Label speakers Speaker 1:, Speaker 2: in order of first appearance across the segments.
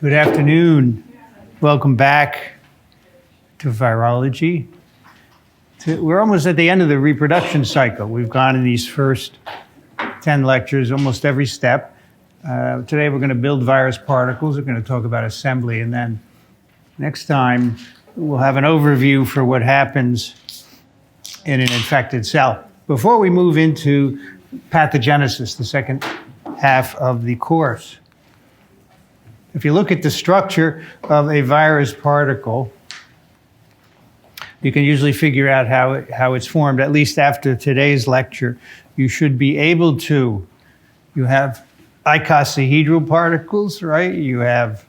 Speaker 1: Good afternoon. Welcome back to Virology. We're almost at the end of the reproduction cycle. We've gone in these first 10 lectures, almost every step. Today we're going to build virus particles. We're going to talk about assembly, and then next time we'll have an overview for what happens in an infected cell. Before we move into pathogenesis, the second half of the course, if you look at the structure of a virus particle, you can usually figure out how it's formed. At least after today's lecture, you should be able to. You have icosahedral particles, right? You have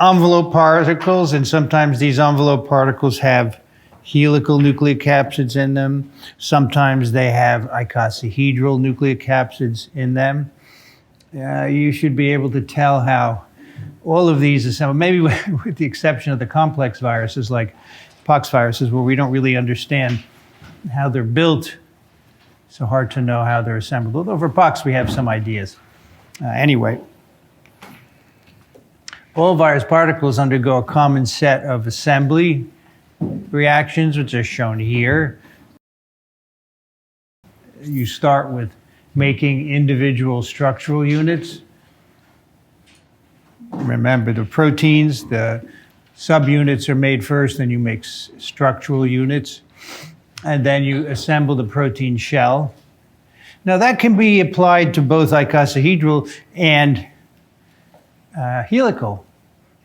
Speaker 1: envelope particles, and sometimes these envelope particles have helical nucleocapsids in them. Sometimes they have icosahedral nucleocapsids in them. You should be able to tell how all of these assemble, maybe with the exception of the complex viruses like pox viruses, where we don't really understand how they're built. So hard to know how they're assembled. Although for pox, we have some ideas. Anyway, all virus particles undergo a common set of assembly reactions, which are shown here. You start with making individual structural units. Remember, the proteins, the subunits are made first, then you make structural units, and then you assemble the protein shell. Now that can be applied to both icosahedral and helical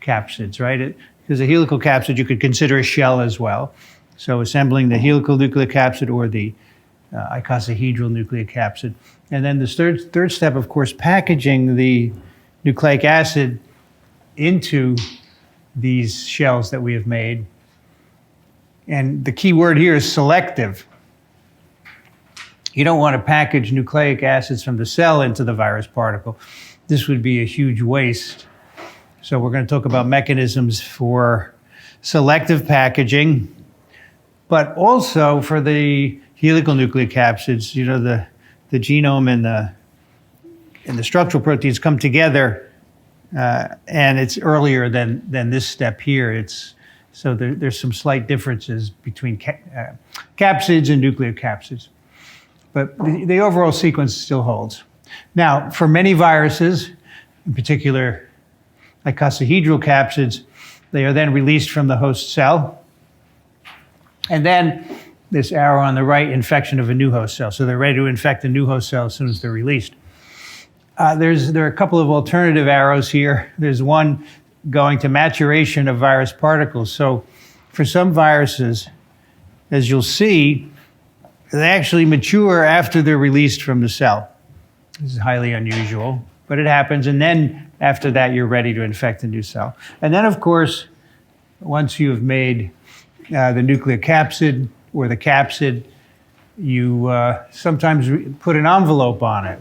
Speaker 1: capsids, right? Because a helical capsid you could consider a shell as well. So assembling the helical nucleocapsid or the icosahedral nucleocapsid. And then the third step, of course, packaging the nucleic acid into these shells that we have made. And the key word here is selective. You don't want to package nucleic acids from the cell into the virus particle. This would be a huge waste. So we're going to talk about mechanisms for selective packaging, but also for the helical nucleocapsids. You know, the genome and the structural proteins come together, and it's earlier than this step here. So there's some slight differences between capsids and nucleocapsids, but the overall sequence still holds. Now, for many viruses, in particular icosahedral capsids, they are then released from the host cell, and then this arrow on the right, infection of a new host cell. So they're ready to infect a new host cell as soon as they're released. There are a couple of alternative arrows here. There's one going to maturation of virus particles. So for some viruses, as you'll see, they actually mature after they're released from the cell. This is highly unusual, but it happens. And then after that, you're ready to infect a new cell. And then, of course, once you've made the nucleocapsid or the capsid, you sometimes put an envelope on it,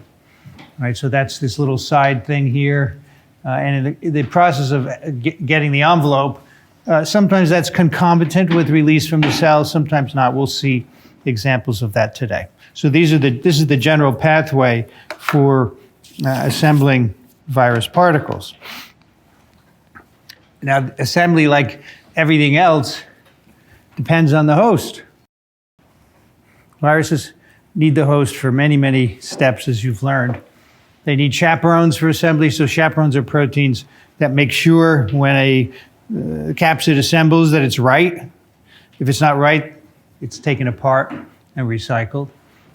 Speaker 1: right? So that's this little side thing here. And in the process of getting the envelope, sometimes that's concomitant with release from the cell, sometimes not. We'll see examples of that today. So this is the general pathway for assembling virus particles. Now, assembly, like everything else, depends on the host. Viruses need the host for many, many steps, as you've learned. They need chaperones for assembly. So chaperones are proteins that make sure when a capsid assembles that it's right. If it's not right, it's taken apart and recycled.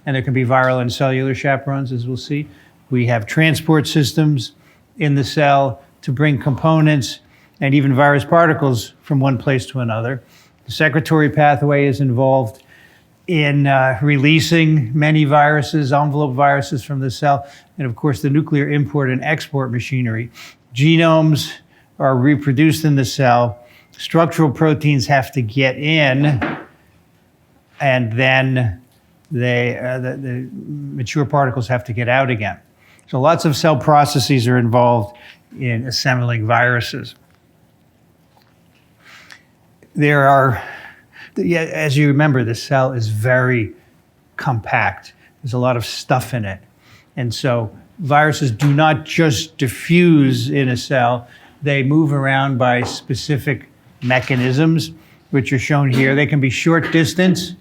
Speaker 1: And there can be viral and cellular chaperones, as we'll see. We have transport systems in the cell to bring components and even virus particles from one place to another. The secretory pathway is involved in releasing many viruses, envelope viruses from the cell, and of course the nuclear import and export machinery. Genomes are reproduced in the cell. Structural proteins have to get in, and then the mature particles have to get out again. So lots of cell processes are involved in assembling viruses. There are, as you remember, the cell is very compact. There's a lot of stuff in it. And so viruses do not just diffuse in a cell. they move around by specific mechanisms, which are shown here. They can be short distance,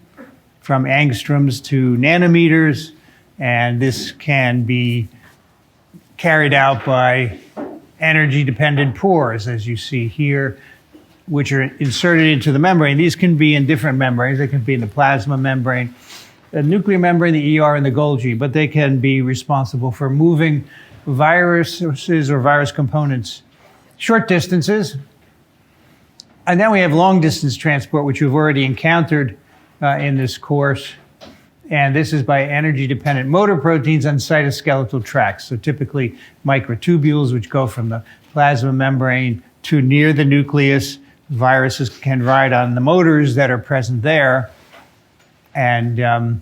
Speaker 1: from angstroms to nanometers, and this can be carried out by energy-dependent pores, as you see here, which are inserted into the membrane. These can be in different membranes. They can be in the plasma membrane, the nuclear membrane, the ER, and the Golgi, but they can be responsible for moving viruses or virus components short distances. And then we have long-distance transport, which we've already encountered in this course. And this is by energy-dependent motor proteins on cytoskeletal tracks. So typically microtubules, which go from the plasma membrane to near the nucleus. Viruses can ride on the motors that are present there. And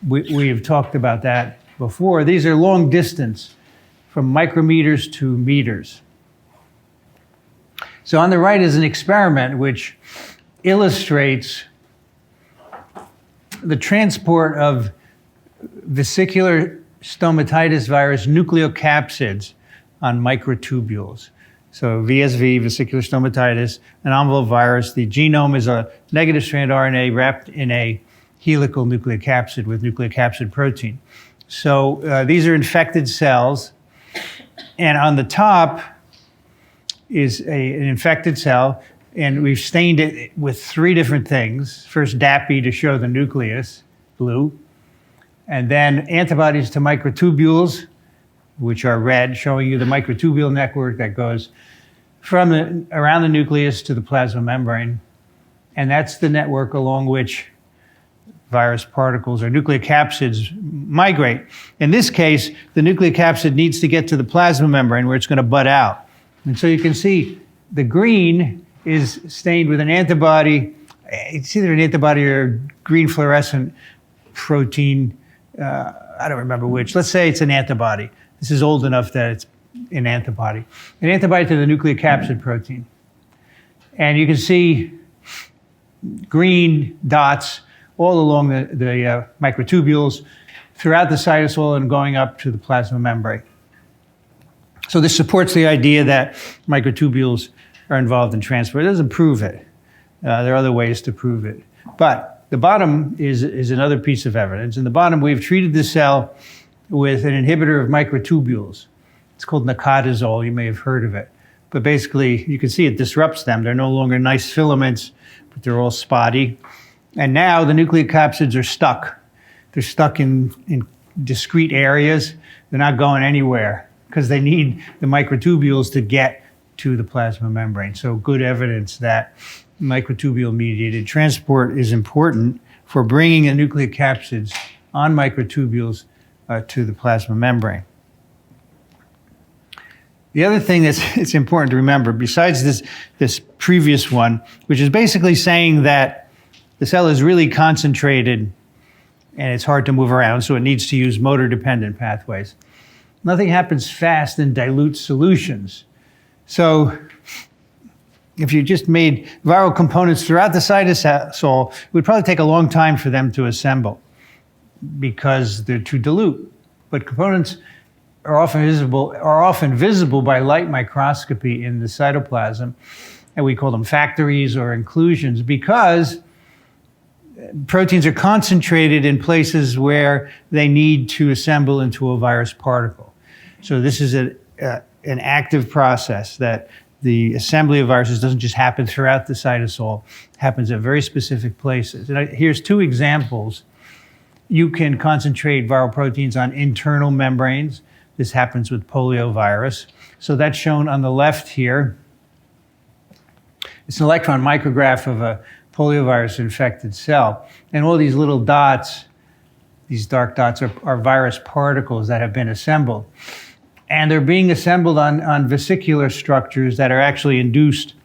Speaker 1: we have talked about that before. These are long distance, from micrometers to meters. So on the right is an experiment which illustrates the transport of vesicular stomatitis virus nucleocapsids on microtubules. So VSV, vesicular stomatitis, an envelope virus. The genome is a negative strand RNA wrapped in a helical nucleocapsid with nucleocapsid protein. So these are infected cells. And on the top is an infected cell. And we've stained it with 3 different things. First, DAPI to show the nucleus, blue. And then antibodies to microtubules, which are red, showing you the microtubule network that goes from around the nucleus to the plasma membrane. And that's the network along which virus particles or nucleocapsids migrate. In this case, the nucleocapsid needs to get to the plasma membrane where it's going to bud out. And so you can see the green is stained with an antibody. It's either an antibody or green fluorescent protein. I don't remember which. Let's say it's an antibody. This is old enough that it's an antibody. An antibody to the nucleocapsid protein. And you can see green dots all along the microtubules throughout the cytosol and going up to the plasma membrane. So this supports the idea that microtubules are involved in transport. It doesn't prove it. There are other ways to prove it. But the bottom is another piece of evidence. In the bottom, we've treated the cell with an inhibitor of microtubules. It's called nacatazole. You may have heard of it. But basically, you can see it disrupts them. They're no longer nice filaments, but they're all spotty. And now the nucleocapsids are stuck. They're stuck in discrete areas. They're not going anywhere because they need the microtubules to get to the plasma membrane. So good evidence that microtubule-mediated transport is important for bringing the nucleocapsids on microtubules to the plasma membrane. The other thing it's important to remember, besides this previous one, which is basically saying that the cell is really concentrated and it's hard to move around, so it needs to use motor-dependent pathways. Nothing happens fast in dilute solutions. So if you just made viral components throughout the cytosol, it would probably take a long time for them to assemble because they're too dilute. But components are often visible by light microscopy in the cytoplasm, and we call them factories or inclusions because proteins are concentrated in places where they need to assemble into a virus particle. So this is an active process that the assembly of viruses doesn't just happen throughout the cytosol, it happens at very specific places. And here's 2 examples. You can concentrate viral proteins on internal membranes. This happens with poliovirus. So that's shown on the left here. It's an electron micrograph of a poliovirus infected cell. And all these little dots, these dark dots, are virus particles that have been assembled. And they're being assembled on vesicular structures that are actually induced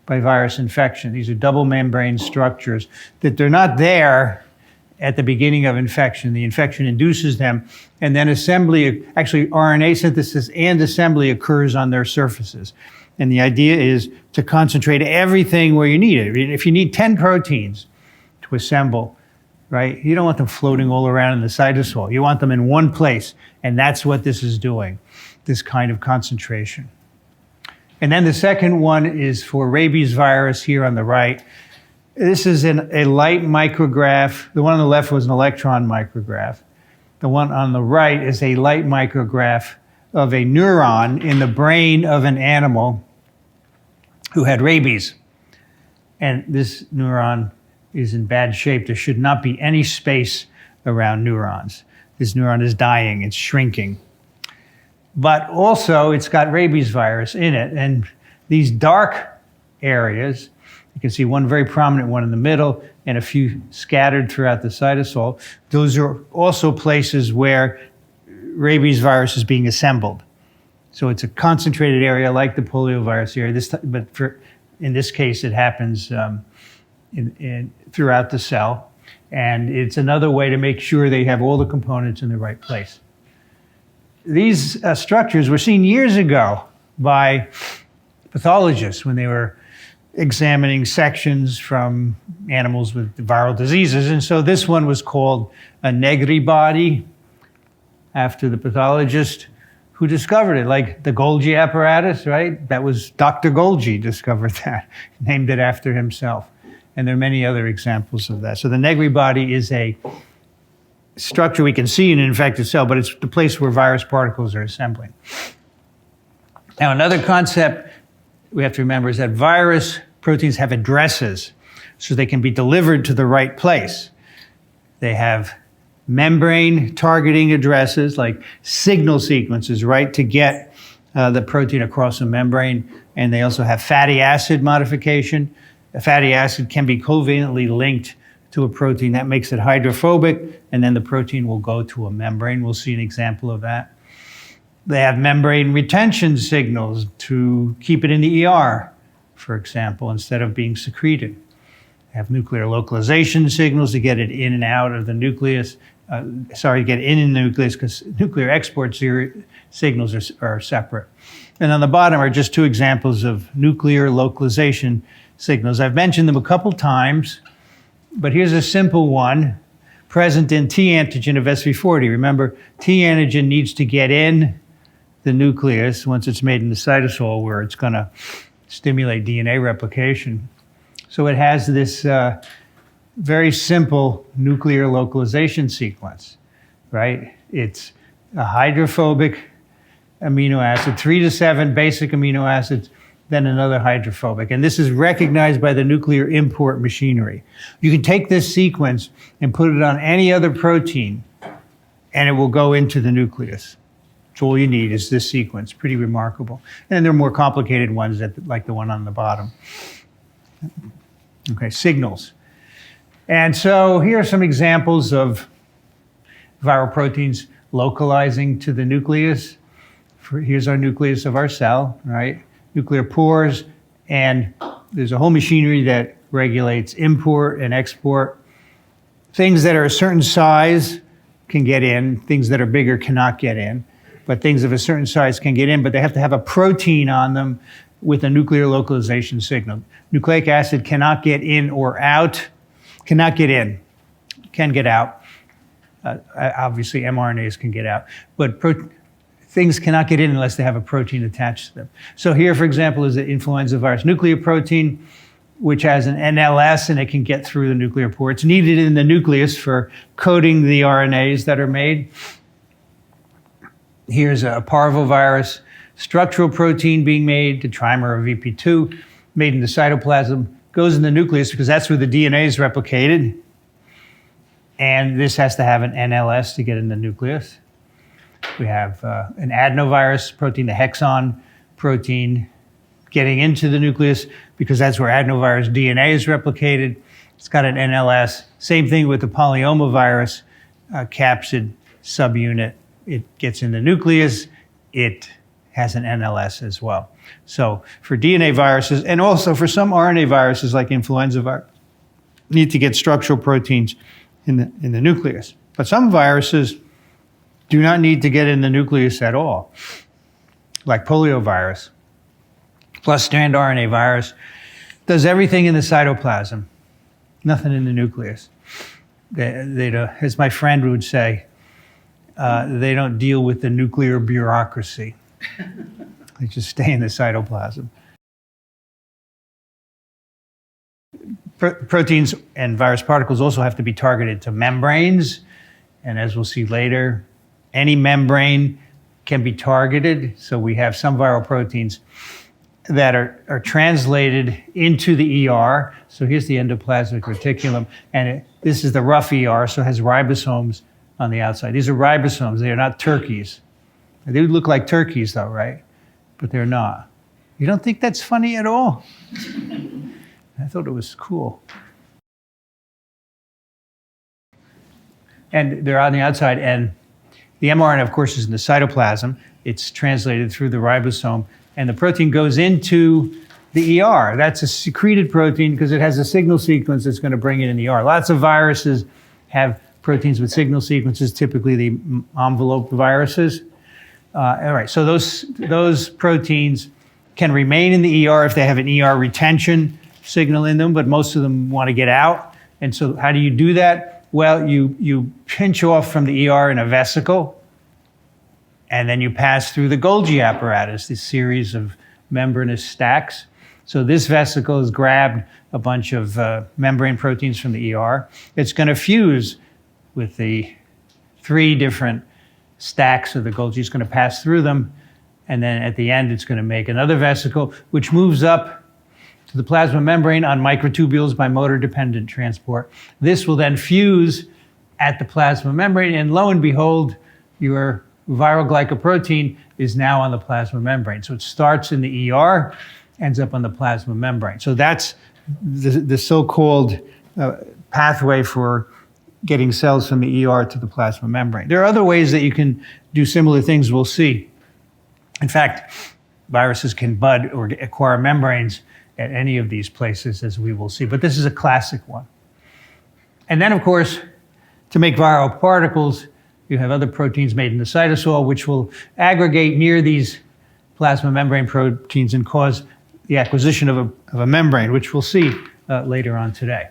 Speaker 1: by virus infection. These are double membrane structures that they're not there at the beginning of infection. The infection induces them, and then assembly, actually RNA synthesis and assembly occurs on their surfaces. And the idea is to concentrate everything where you need it. If you need 10 proteins to assemble, right, you don't want them floating all around in the cytosol. You want them in one place, and that's what this is doing, this kind of concentration. And then the second one is for rabies virus here on the right. This is a light micrograph. The one on the left was an electron micrograph. The one on the right is a light micrograph of a neuron in the brain of an animal who had rabies. And this neuron is in bad shape. There should not be any space around neurons. This neuron is dying, it's shrinking. But also, it's got rabies virus in it. And these dark areas, you can see one very prominent one in the middle and a few scattered throughout the cytosol. Those are also places where rabies virus is being assembled. So it's a concentrated area like the poliovirus area, in this case, it happens throughout the cell. And it's another way to make sure they have all the components in the right place. These structures were seen years ago by pathologists when they were examining sections from animals with viral diseases. And so this one was called a Negri body, after the pathologist who discovered it, like the Golgi apparatus, right? That was Dr. Golgi discovered that, named it after himself. And there are many other examples of that. So the Negri body is a structure we can see in an infected cell, but it's the place where virus particles are assembling. Now, another concept we have to remember is that virus proteins have addresses, so they can be delivered to the right place. They have membrane targeting addresses, like signal sequences, right, to get the protein across a membrane. And they also have fatty acid modification. A fatty acid can be covalently linked to a protein that makes it hydrophobic, and then the protein will go to a membrane. We'll see an example of that. They have membrane retention signals to keep it in the ER, for example, instead of being secreted. They have nuclear localization signals to get it in and out of the nucleus. Get in the nucleus, because nuclear export signals are separate. And on the bottom are just two examples of nuclear localization signals. I've mentioned them a couple times, but here's a simple one present in T antigen of SV40. Remember, T antigen needs to get in the nucleus once it's made in the cytosol, where it's going to stimulate DNA replication. So it has this very simple nuclear localization sequence, right? It's a hydrophobic amino acid, 3 to 7 basic amino acids, then another hydrophobic. And this is recognized by the nuclear import machinery. You can take this sequence and put it on any other protein, and it will go into the nucleus. So all you need is this sequence. Pretty remarkable. And there are more complicated ones, like the one on the bottom. Okay, signals. And so here are some examples of viral proteins localizing to the nucleus. Here's our nucleus of our cell, right? Nuclear pores, and there's a whole machinery that regulates import and export. Things that are a certain size can get in, things that are bigger cannot get in, but things of a certain size can get in, but they have to have a protein on them with a nuclear localization signal. Nucleic acid cannot get in or out, cannot get in, can get out. Obviously, mRNAs can get out, but things cannot get in unless they have a protein attached to them. So here, for example, is the influenza virus nuclear protein, which has an NLS, and it can get through the nuclear pore. It's needed in the nucleus for coding the RNAs that are made. Here's a parvovirus structural protein being made, the trimer of VP2, made in the cytoplasm, goes in the nucleus because that's where the DNA is replicated. And this has to have an NLS to get in the nucleus. We have an adenovirus protein, the hexon protein, getting into the nucleus because that's where adenovirus DNA is replicated. It's got an NLS. Same thing with the polyomavirus capsid subunit. It gets in the nucleus. It has an NLS as well. So for DNA viruses, and also for some RNA viruses like influenza virus, need to get structural proteins in the nucleus. But some viruses do not need to get in the nucleus at all, like poliovirus. Plus strand RNA virus does everything in the cytoplasm, nothing in the nucleus. They don't, as my friend would say, they don't deal with the nuclear bureaucracy. They just stay in the cytoplasm. Proteins and virus particles also have to be targeted to membranes. And as we'll see later, any membrane can be targeted. So we have some viral proteins that are translated into the ER. So here's the endoplasmic reticulum. And this is the rough ER, so it has ribosomes on the outside. These are ribosomes. They are not turkeys. They would look like turkeys, though, right? But they're not. You don't think that's funny at all? I thought it was cool. And they're on the outside, and the mRNA, of course, is in the cytoplasm. It's translated through the ribosome, and the protein goes into the ER. That's a secreted protein because it has a signal sequence that's going to bring it in the ER. Lots of viruses have proteins with signal sequences, typically the envelope viruses. All right, so those proteins can remain in the ER if they have an ER retention signal in them, but most of them want to get out. And so how do you do that? Well, you pinch off from the ER in a vesicle, and then you pass through the Golgi apparatus, this series of membranous stacks. So this vesicle has grabbed a bunch of membrane proteins from the ER. It's going to fuse with the 3 different stacks of the Golgi. It's going to pass through them, and then at the end, it's going to make another vesicle, which moves up to the plasma membrane on microtubules by motor-dependent transport. This will then fuse at the plasma membrane, and lo and behold, your viral glycoprotein is now on the plasma membrane. So it starts in the ER, ends up on the plasma membrane. So that's the so-called pathway for getting cells from the ER to the plasma membrane. There are other ways that you can do similar things we'll see. In fact, viruses can bud or acquire membranes at any of these places, as we will see. But this is a classic one. And then, of course, to make viral particles, you have other proteins made in the cytosol, which will aggregate near these plasma membrane proteins and cause the acquisition of a membrane, which we'll see later on today.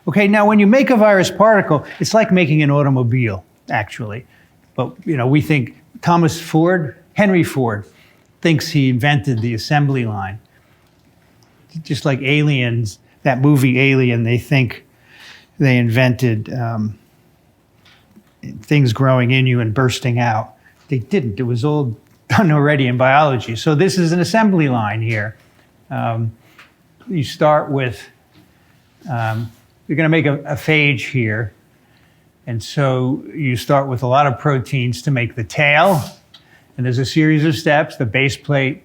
Speaker 1: Okay, now when you make a virus particle, it's like making an automobile, actually. But, we think Henry Ford thinks he invented the assembly line. Just like Aliens, that movie Alien, they think they invented things growing in you and bursting out. They didn't. It was all done already in biology. So this is an assembly line here. You start with, you're going to make a phage here. And so you start with a lot of proteins to make the tail. And there's a series of steps, the base plate,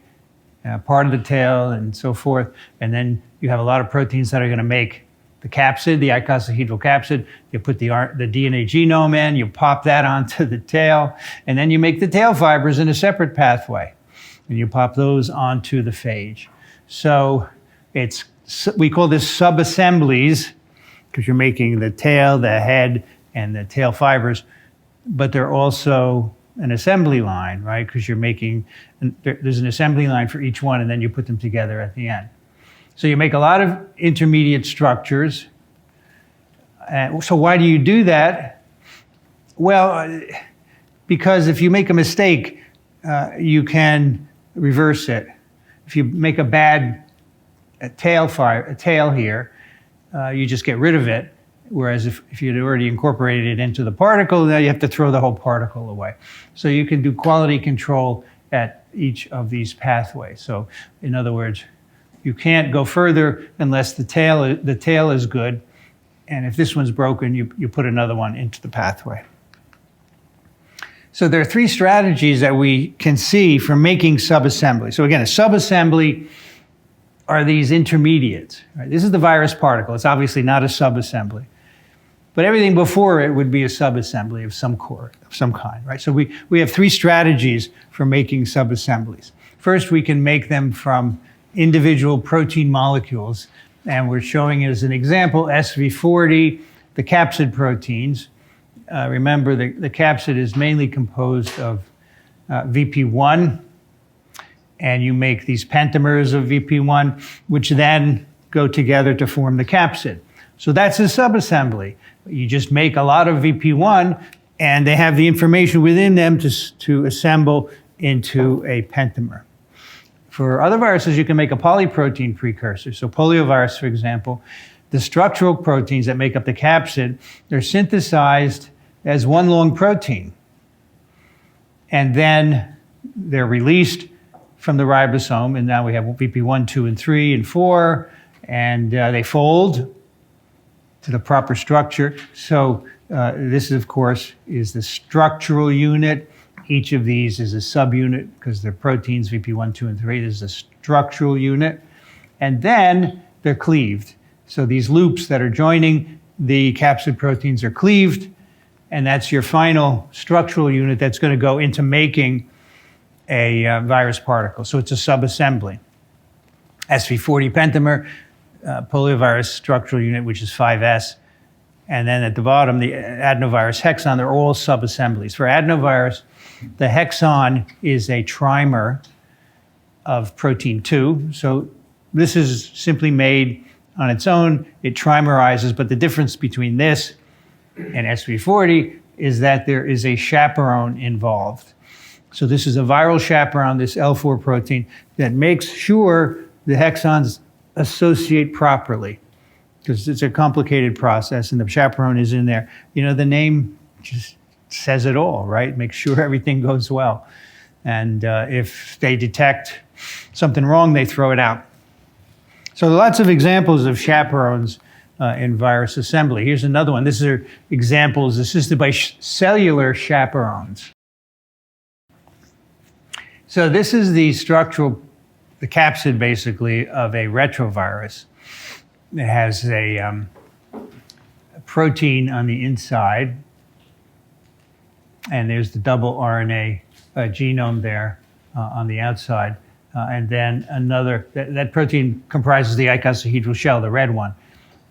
Speaker 1: part of the tail, and so forth. And then you have a lot of proteins that are going to make the capsid, the icosahedral capsid. You put the DNA genome in, you pop that onto the tail, and then you make the tail fibers in a separate pathway. And you pop those onto the phage. So we call this subassemblies because you're making the tail, the head, and the tail fibers, but they're also an assembly line, right? Because there's an assembly line for each one, and then you put them together at the end. So you make a lot of intermediate structures. So why do you do that? Well, because if you make a mistake, you can reverse it. If you make a bad tail here, you just get rid of it. Whereas if you'd already incorporated it into the particle, now you have to throw the whole particle away. So you can do quality control at each of these pathways. So in other words, you can't go further unless the tail is good. And if this one's broken, you put another one into the pathway. So there are 3 strategies that we can see for making subassembly. So again, a subassembly are these intermediates. Right? This is the virus particle. It's obviously not a subassembly. But everything before it would be a subassembly of some kind, right? So we have 3 strategies for making subassemblies. First, we can make them from individual protein molecules, and we're showing as an example SV40, the capsid proteins. Remember, the capsid is mainly composed of VP1, and you make these pentamers of VP1, which then go together to form the capsid. So that's a subassembly. You just make a lot of VP1, and they have the information within them to assemble into a pentamer. for other viruses, you can make a polyprotein precursor. So poliovirus, for example, the structural proteins that make up the capsid, they're synthesized as one long protein. And then they're released from the ribosome, and now we have VP1, 2, and 3, and 4, and they fold to the proper structure. So this, of course, is the structural unit. Each of these is a subunit because they're proteins, VP1, 2, and 3. This is a structural unit. And then they're cleaved. So these loops that are joining the capsid proteins are cleaved, and that's your final structural unit that's going to go into making a virus particle. So it's a subassembly. SV40 pentamer, poliovirus structural unit, which is 5S. And then at the bottom, the adenovirus hexon, they're all subassemblies. For adenovirus, the hexon is a trimer of protein 2. So this is simply made on its own. It trimerizes, but the difference between this and SV40 is that there is a chaperone involved. So this is a viral chaperone, this L4 protein, that makes sure the hexons associate properly, because it's a complicated process, and the chaperone is in there. You know, the name just says it all, right? Make sure everything goes well. And if they detect something wrong, they throw it out. So lots of examples of chaperones in virus assembly. Here's another one. These are examples assisted by cellular chaperones. So this is the structural, the capsid basically of a retrovirus. It has a protein on the inside, and there's the double RNA genome there on the outside. And then another, that protein comprises the icosahedral shell, the red one.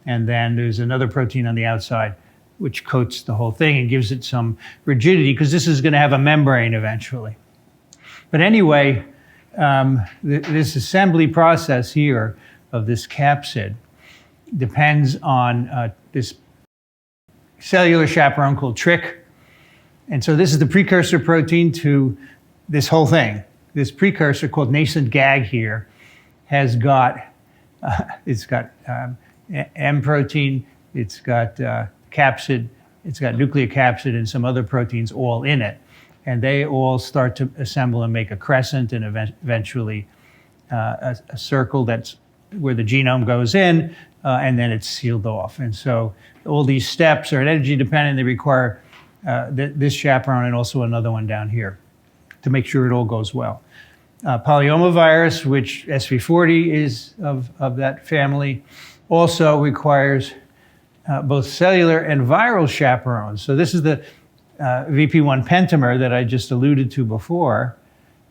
Speaker 1: And then there's another protein on the outside which coats the whole thing and gives it some rigidity, because this is going to have a membrane eventually. But anyway, this assembly process here of this capsid depends on this cellular chaperone called TRIC. And so this is the precursor protein to this whole thing. This precursor called nascent GAG here has got, it's got M protein, it's got capsid, it's got nucleocapsid and some other proteins all in it. And they all start to assemble and make a crescent and eventually a circle that's where the genome goes in, and then it's sealed off. And so all these steps are energy dependent. They require this chaperone and also another one down here to make sure it all goes well. Polyomavirus, which SV40 is of that family, also requires both cellular and viral chaperones. So this is the VP1 pentamer that I just alluded to before,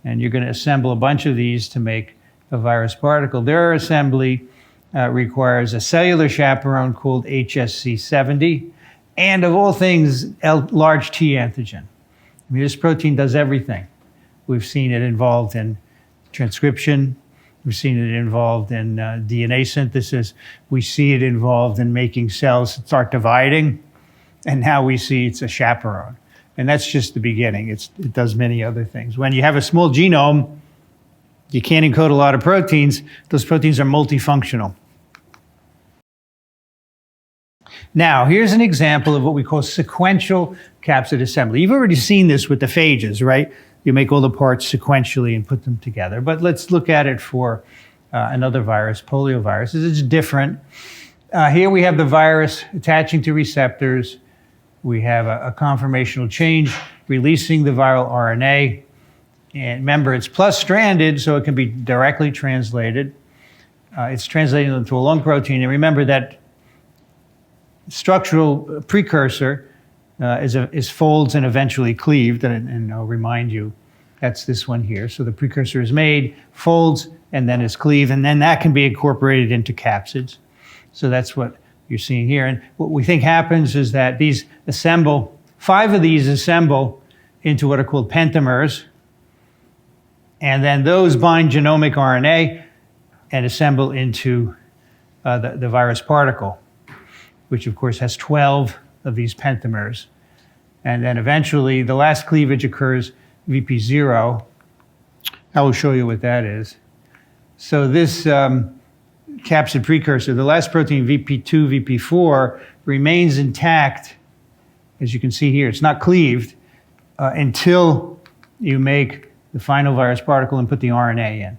Speaker 1: and you're going to assemble a bunch of these to make a virus particle. Their assembly requires a cellular chaperone called HSC70, and of all things, large T antigen. I mean, this protein does everything. We've seen it involved in transcription. We've seen it involved in DNA synthesis. We see it involved in making cells start dividing. And now we see it's a chaperone. And that's just the beginning. It does many other things. When you have a small genome, you can't encode a lot of proteins. Those proteins are multifunctional. Now, here's an example of what we call sequential capsid assembly. You've already seen this with the phages, right? You make all the parts sequentially and put them together. But let's look at it for another virus, poliovirus. It's different. Here we have the virus attaching to receptors. We have a conformational change releasing the viral RNA. And remember, it's plus-stranded, so it can be directly translated. It's translated into a long protein. And remember that structural precursor is folds and eventually cleaved. And I'll remind you, that's this one here. So the precursor is made, folds, and then is cleaved. And then that can be incorporated into capsids. So that's what you're seeing here. And what we think happens is that these assemble, 5 of these assemble into what are called pentamers. And then those bind genomic RNA and assemble into the virus particle, which of course has 12 of these pentamers. And then eventually the last cleavage occurs VP0. I will show you what that is. So this capsid precursor, the last protein, VP2, VP4, remains intact. As you can see here, it's not cleaved until you make the final virus particle and put the RNA in.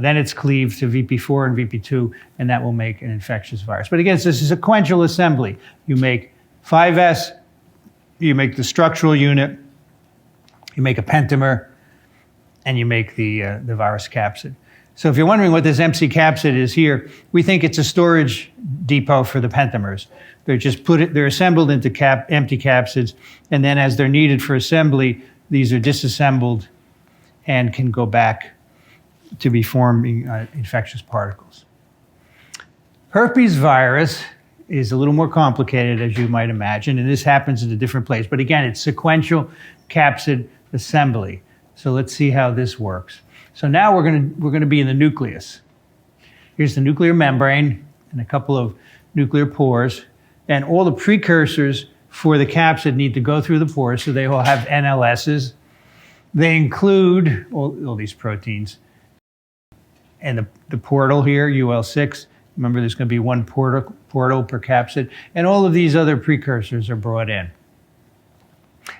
Speaker 1: Then it's cleaved to VP4 and VP2, and that will make an infectious virus. But again, this is a sequential assembly. You make 5S, you make the structural unit, you make a pentamer, and you make the virus capsid. So if you're wondering what this MC capsid is here, we think it's a storage depot for the pentamers. They're assembled into empty capsids, and then as they're needed for assembly, these are disassembled and can go back to be forming infectious particles. Herpes virus is a little more complicated, as you might imagine, and this happens in a different place. But again, it's sequential capsid assembly. So let's see how this works. So now we're going to be in the nucleus. Here's the nuclear membrane and a couple of nuclear pores, and all the precursors for the capsid need to go through the pores, so they all have NLSs. They include all these proteins. And the portal here, UL6, remember there's going to be one portal per capsid, and all of these other precursors are brought in.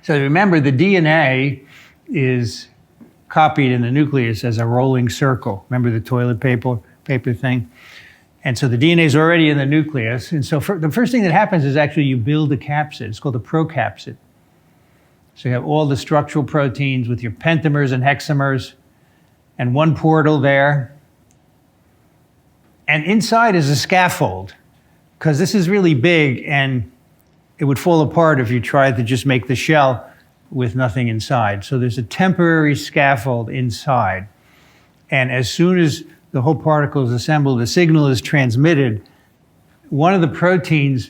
Speaker 1: So remember, the DNA is copied in the nucleus as a rolling circle. Remember the toilet paper thing? And so the DNA is already in the nucleus. And so the first thing that happens is actually you build a capsid. It's called a procapsid. So you have all the structural proteins with your pentamers and hexamers and one portal there. And inside is a scaffold, because this is really big and it would fall apart if you tried to just make the shell with nothing inside. So there's a temporary scaffold inside. And as soon as the whole particle is assembled, the signal is transmitted. One of the proteins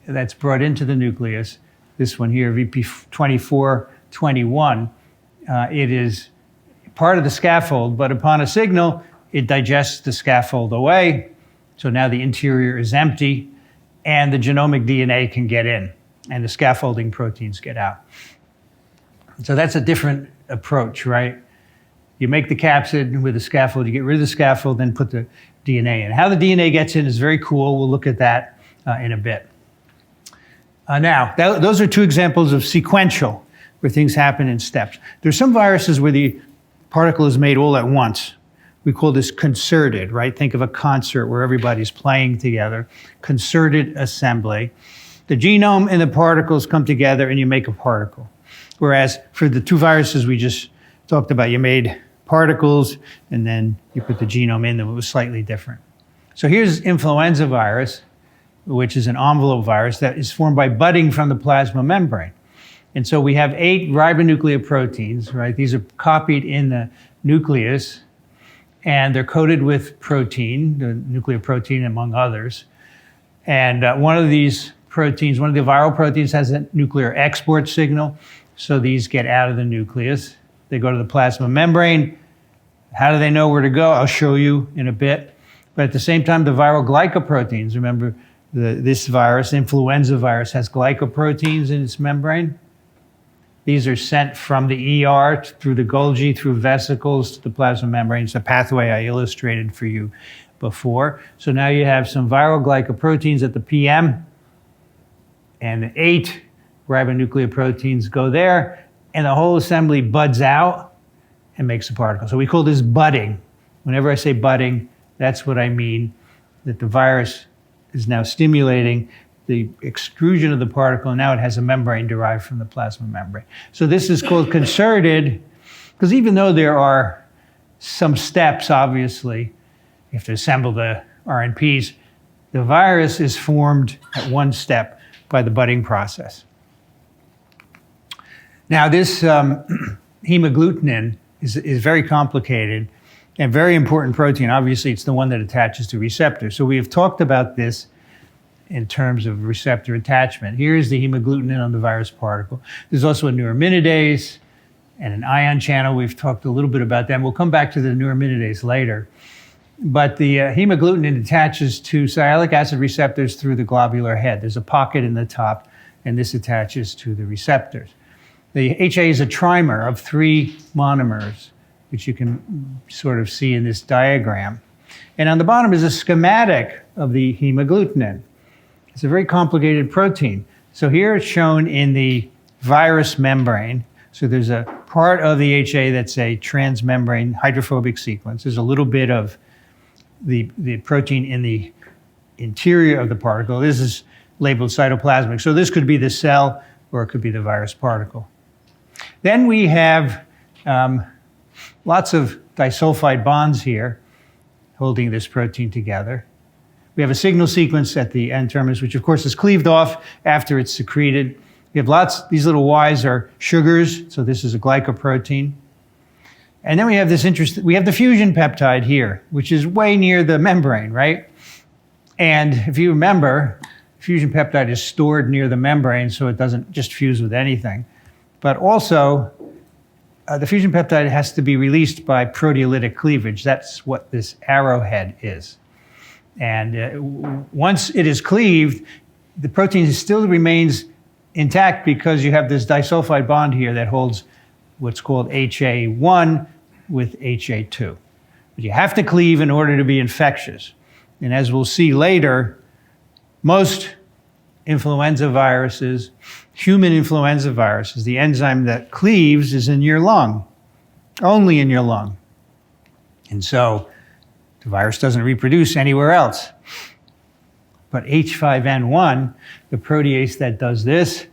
Speaker 1: that's brought into the nucleus, this one here, VP2421, it is part of the scaffold, but upon a signal, it digests the scaffold away. So now the interior is empty, and the genomic DNA can get in, and the scaffolding proteins get out. So that's a different approach, right? You make the capsid with the scaffold, you get rid of the scaffold, then put the DNA in. How the DNA gets in is very cool. We'll look at that in a bit. Now, those are two examples of sequential, where things happen in steps. There's some viruses where the particle is made all at once. We call this concerted, right? Think of a concert where everybody's playing together. Concerted assembly. The genome and the particles come together and you make a particle. Whereas for the two viruses we just talked about, you made particles and then you put the genome in, and it was slightly different. So here's influenza virus, which is an envelope virus that is formed by budding from the plasma membrane. And so we have 8 ribonucleoproteins, right? These are copied in the nucleus, and they're coated with protein, the nucleoprotein among others. And one of these proteins, one of the viral proteins, has a nuclear export signal. So these get out of the nucleus. They go to the plasma membrane. How do they know where to go? I'll show you in a bit. But at the same time, the viral glycoproteins, remember this virus, influenza virus, has glycoproteins in its membrane. These are sent from the ER through the Golgi, through vesicles to the plasma membrane. It's a pathway I illustrated for you before. So now you have some viral glycoproteins at the PM, and 8 ribonucleoproteins go there, and the whole assembly buds out and makes a particle. So we call this budding. Whenever I say budding, that's what I mean, that the virus is now stimulating the extrusion of the particle, and now it has a membrane derived from the plasma membrane. So this is called concerted, because even though there are some steps, obviously, you have to assemble the RNPs, the virus is formed at one step by the budding process. Now this hemagglutinin is very complicated and very important protein. Obviously, it's the one that attaches to receptors. So we have talked about this in terms of receptor attachment. Here's the hemagglutinin on the virus particle. There's also a neuraminidase and an ion channel. We've talked a little bit about them. We'll come back to the neuraminidase later. But the hemagglutinin attaches to sialic acid receptors through the globular head. There's a pocket in the top, and this attaches to the receptors. The HA is a trimer of 3 monomers, which you can sort of see in this diagram. And on the bottom is a schematic of the hemagglutinin. It's a very complicated protein. So here it's shown in the virus membrane. So there's a part of the HA that's a transmembrane hydrophobic sequence. There's a little bit of the protein in the interior of the particle. This is labeled cytoplasmic. So this could be the cell or it could be the virus particle. Then we have lots of disulfide bonds here holding this protein together. We have a signal sequence at the N-terminus, which of course is cleaved off after it's secreted. We have these little Ys are sugars, so this is a glycoprotein. And then we have we have the fusion peptide here, which is way near the membrane, right? And if you remember, fusion peptide is stored near the membrane, so it doesn't just fuse with anything. But also, the fusion peptide has to be released by proteolytic cleavage. That's what this arrowhead is. And once it is cleaved, the protein still remains intact because you have this disulfide bond here that holds what's called HA1 with HA2. But you have to cleave in order to be infectious. And as we'll see later, most influenza viruses, human influenza viruses, the enzyme that cleaves is in your lung, only in your lung. And so the virus doesn't reproduce anywhere else. But H5N1, the protease that does this,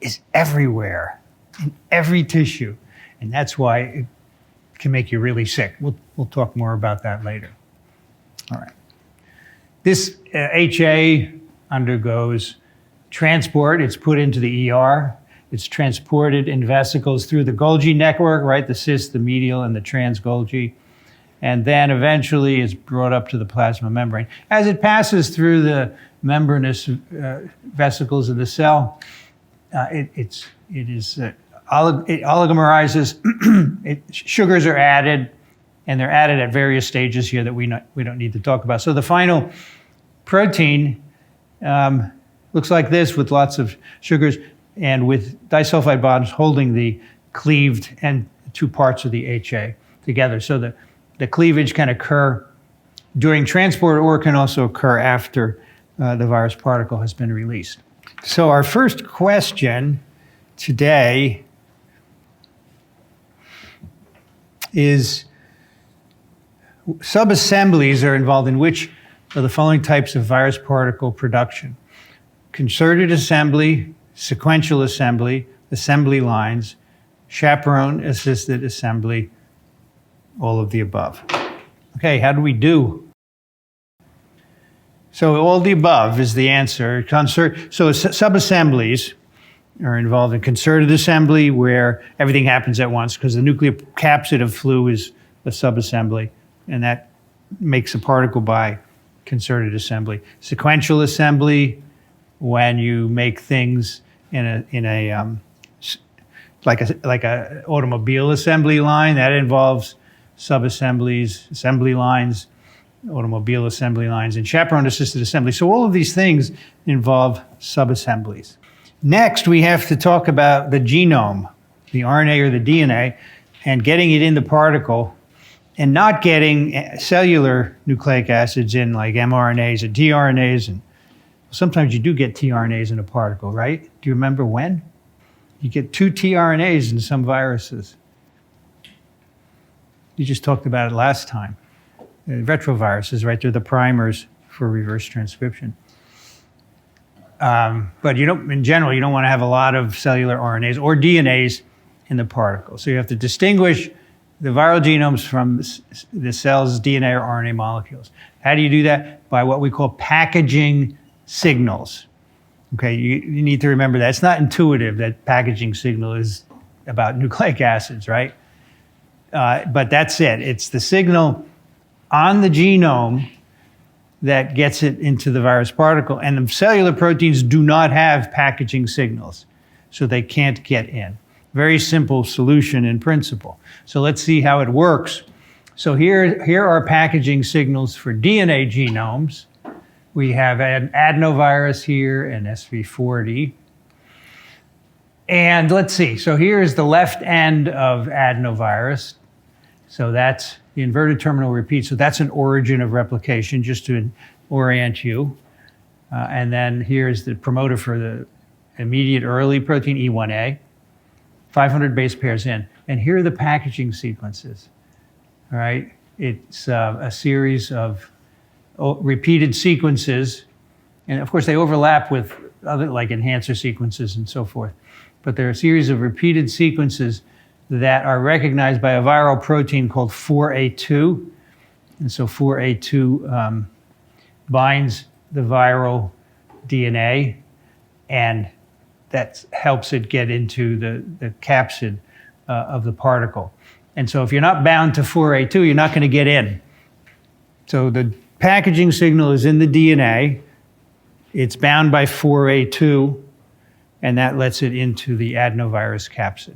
Speaker 1: is everywhere, in every tissue. And that's why it can make you really sick. We'll talk more about that later. All right. This HA undergoes transport. It's put into the ER. It's transported in vesicles through the Golgi network, right? The cis, the medial, and the trans Golgi. And then eventually it's brought up to the plasma membrane. As it passes through the membranous vesicles of the cell, it oligomerizes. Sugars are added, and they're added at various stages here that we don't need to talk about. So the final protein looks like this with lots of sugars and with disulfide bonds holding the cleaved and two parts of the HA together. So the cleavage can occur during transport or can also occur after the virus particle has been released. So our first question today is, subassemblies are involved in which of the following types of virus particle production? Concerted assembly, sequential assembly, assembly lines, chaperone-assisted assembly, all of the above. Okay, how do we do? So all the above is the answer. So subassemblies are involved in concerted assembly where everything happens at once because the nucleic capsid of flu is a subassembly, and that makes a particle by concerted assembly. Sequential assembly, when you make things like a automobile assembly line, that involves subassemblies, assembly lines, automobile assembly lines, and chaperone-assisted assembly. So all of these things involve subassemblies. Next, we have to talk about the genome, the RNA or the DNA, and getting it in the particle and not getting cellular nucleic acids in like mRNAs and tRNAs. And sometimes you do get tRNAs in a particle, right? Do you remember when? You get 2 tRNAs in some viruses. You just talked about it last time. Retroviruses, right? They're the primers for reverse transcription. But in general, you don't want to have a lot of cellular RNAs or DNAs in the particle. So you have to distinguish the viral genomes from the cell's DNA or RNA molecules. How do you do that? By what we call packaging signals. Okay, you need to remember that. It's not intuitive that packaging signal is about nucleic acids, right? But that's it. It's the signal on the genome that gets it into the virus particle. And the cellular proteins do not have packaging signals, so they can't get in. Very simple solution in principle. So let's see how it works. So here are packaging signals for DNA genomes. We have an adenovirus here and SV40. And let's see, so here is the left end of adenovirus. So that's the inverted terminal repeat. So that's an origin of replication, just to orient you. And then here's the promoter for the immediate early protein, E1A, 500 base pairs in. And here are the packaging sequences, all right? It's a series of repeated sequences. And of course, they overlap with other, like enhancer sequences and so forth. But there are a series of repeated sequences that are recognized by a viral protein called 4A2. And so 4A2 binds the viral DNA, and that helps it get into the capsid of the particle. And so if you're not bound to 4A2, you're not going to get in. So the packaging signal is in the DNA. It's bound by 4A2, and that lets it into the adenovirus capsid.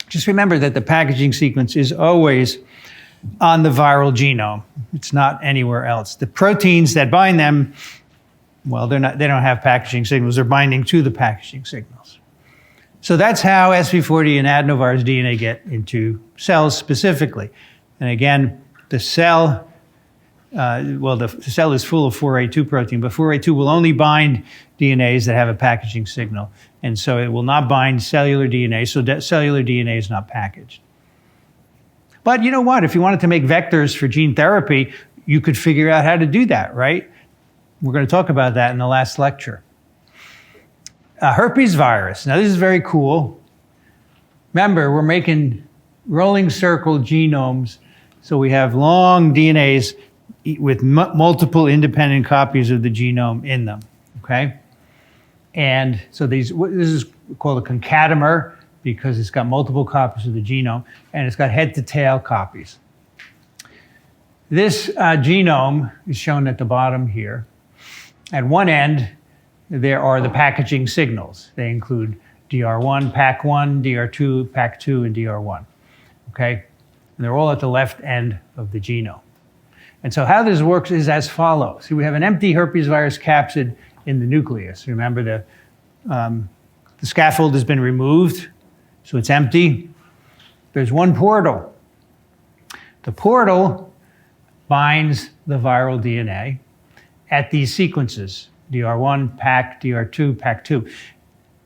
Speaker 1: Just remember that the packaging sequence is always on the viral genome. It's not anywhere else. The proteins that bind them, well, they don't have packaging signals. They're binding to the packaging signals. So that's how SV40 and adenovirus DNA get into cells specifically. And again, the cell, the cell is full of 4A2 protein, but 4A2 will only bind DNAs that have a packaging signal. And so it will not bind cellular DNA, so cellular DNA is not packaged. But you know what? If you wanted to make vectors for gene therapy, you could figure out how to do that, right? We're going to talk about that in the last lecture. Herpes virus. Now, this is very cool. Remember, we're making rolling circle genomes, so we have long DNAs with multiple independent copies of the genome in them, okay? And so this is called a concatemer because it's got multiple copies of the genome, and it's got head to tail copies. This genome is shown at the bottom here. At one end, there are the packaging signals. They include DR1, PAC1, DR2, PAC2, and DR1, okay? And they're all at the left end of the genome. And so how this works is as follows. See, we have an empty herpes virus capsid in the nucleus. Remember, the scaffold has been removed, so it's empty. There's one portal. The portal binds the viral DNA at these sequences, DR1, PAC, DR2, PAC2.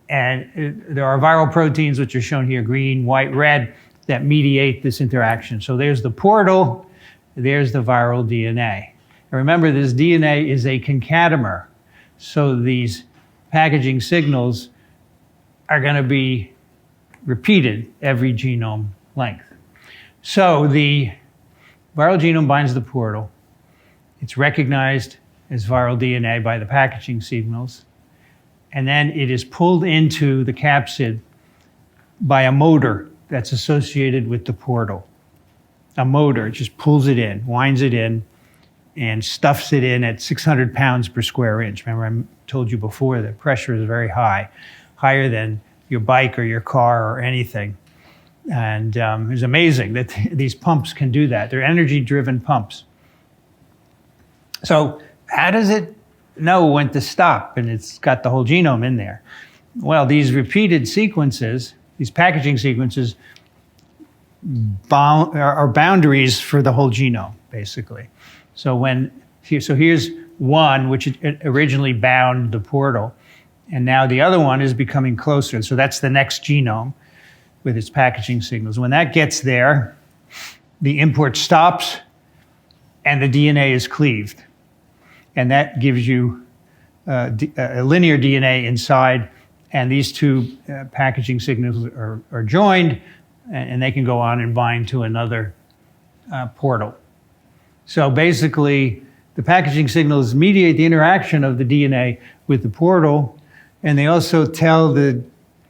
Speaker 1: And there are viral proteins, which are shown here, green, white, red, that mediate this interaction. So there's the portal, there's the viral DNA. And remember, this DNA is a concatemer. So these packaging signals are going to be repeated every genome length. So the viral genome binds the portal. It's recognized as viral DNA by the packaging signals. And then it is pulled into the capsid by a motor that's associated with the portal. A motor just pulls it in, winds it in, and stuffs it in at 600 pounds per square inch. Remember, I told you before that pressure is very high, higher than your bike or your car or anything. And it's amazing that these pumps can do that. They're energy-driven pumps. So how does it know when to stop? And it's got the whole genome in there. Well, these repeated sequences, these packaging sequences, are boundaries for the whole genome, basically. So here's one, which originally bound the portal, and now the other one is becoming closer. So that's the next genome with its packaging signals. When that gets there, the import stops, and the DNA is cleaved. And that gives you a linear DNA inside, and these two packaging signals are joined, and they can go on and bind to another portal. So basically, the packaging signals mediate the interaction of the DNA with the portal, and they also tell the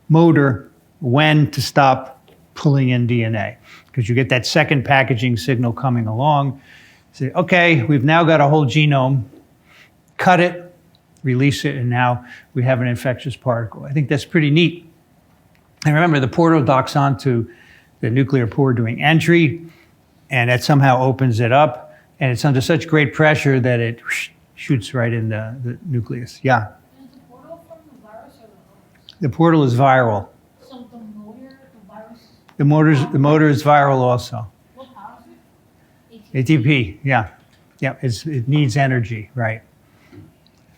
Speaker 1: motor when to stop pulling in DNA, because you get that second packaging signal coming along. Say, okay, we've now got a whole genome, cut it, release it, and now we have an infectious particle. I think that's pretty neat. And remember, the portal docks onto the nuclear pore doing entry, and that somehow opens it up, and it's under such great pressure that it shoots right in the nucleus. Yeah?
Speaker 2: Is the portal from the virus or the host?
Speaker 1: The portal is viral.
Speaker 2: So the motor, the virus?
Speaker 1: The motor is viral also.
Speaker 2: What powers it?
Speaker 1: ATP, yeah. Yeah, it needs energy, right.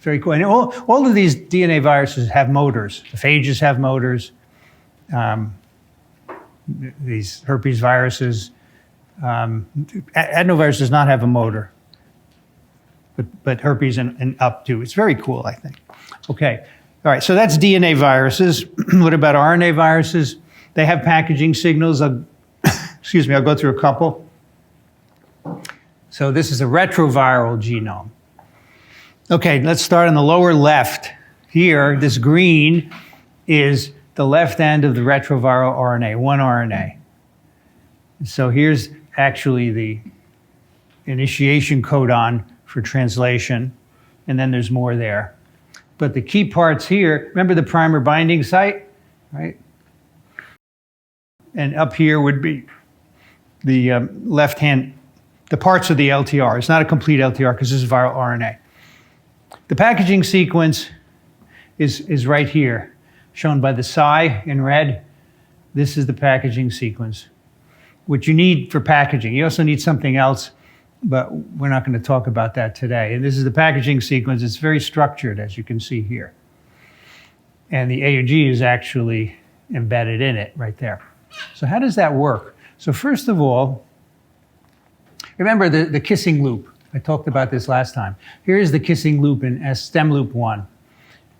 Speaker 1: Very cool. And all of these DNA viruses have motors. The phages have motors. These herpes viruses. Adenovirus does not have a motor, but herpes and up to. It's very cool, I think. Okay, all right, so that's DNA viruses. What about RNA viruses? They have packaging signals. Excuse me, I'll go through a couple. So this is a retroviral genome. Okay, let's start on the lower left. Here, this green is the left end of the retroviral RNA, one RNA. So here's actually the initiation codon for translation, and then there's more there. But the key parts here, remember the primer binding site, right? And up here would be the left hand, the parts of the LTR. It's not a complete LTR because this is viral RNA. The packaging sequence is right here, shown by the psi in red. This is the packaging sequence, which you need for packaging. You also need something else, but we're not going to talk about that today. And this is the packaging sequence. It's very structured, as you can see here. And the AUG is actually embedded in it right there. So how does that work? So first of all, remember the kissing loop. I talked about this last time. Here is the kissing loop in stem loop 1.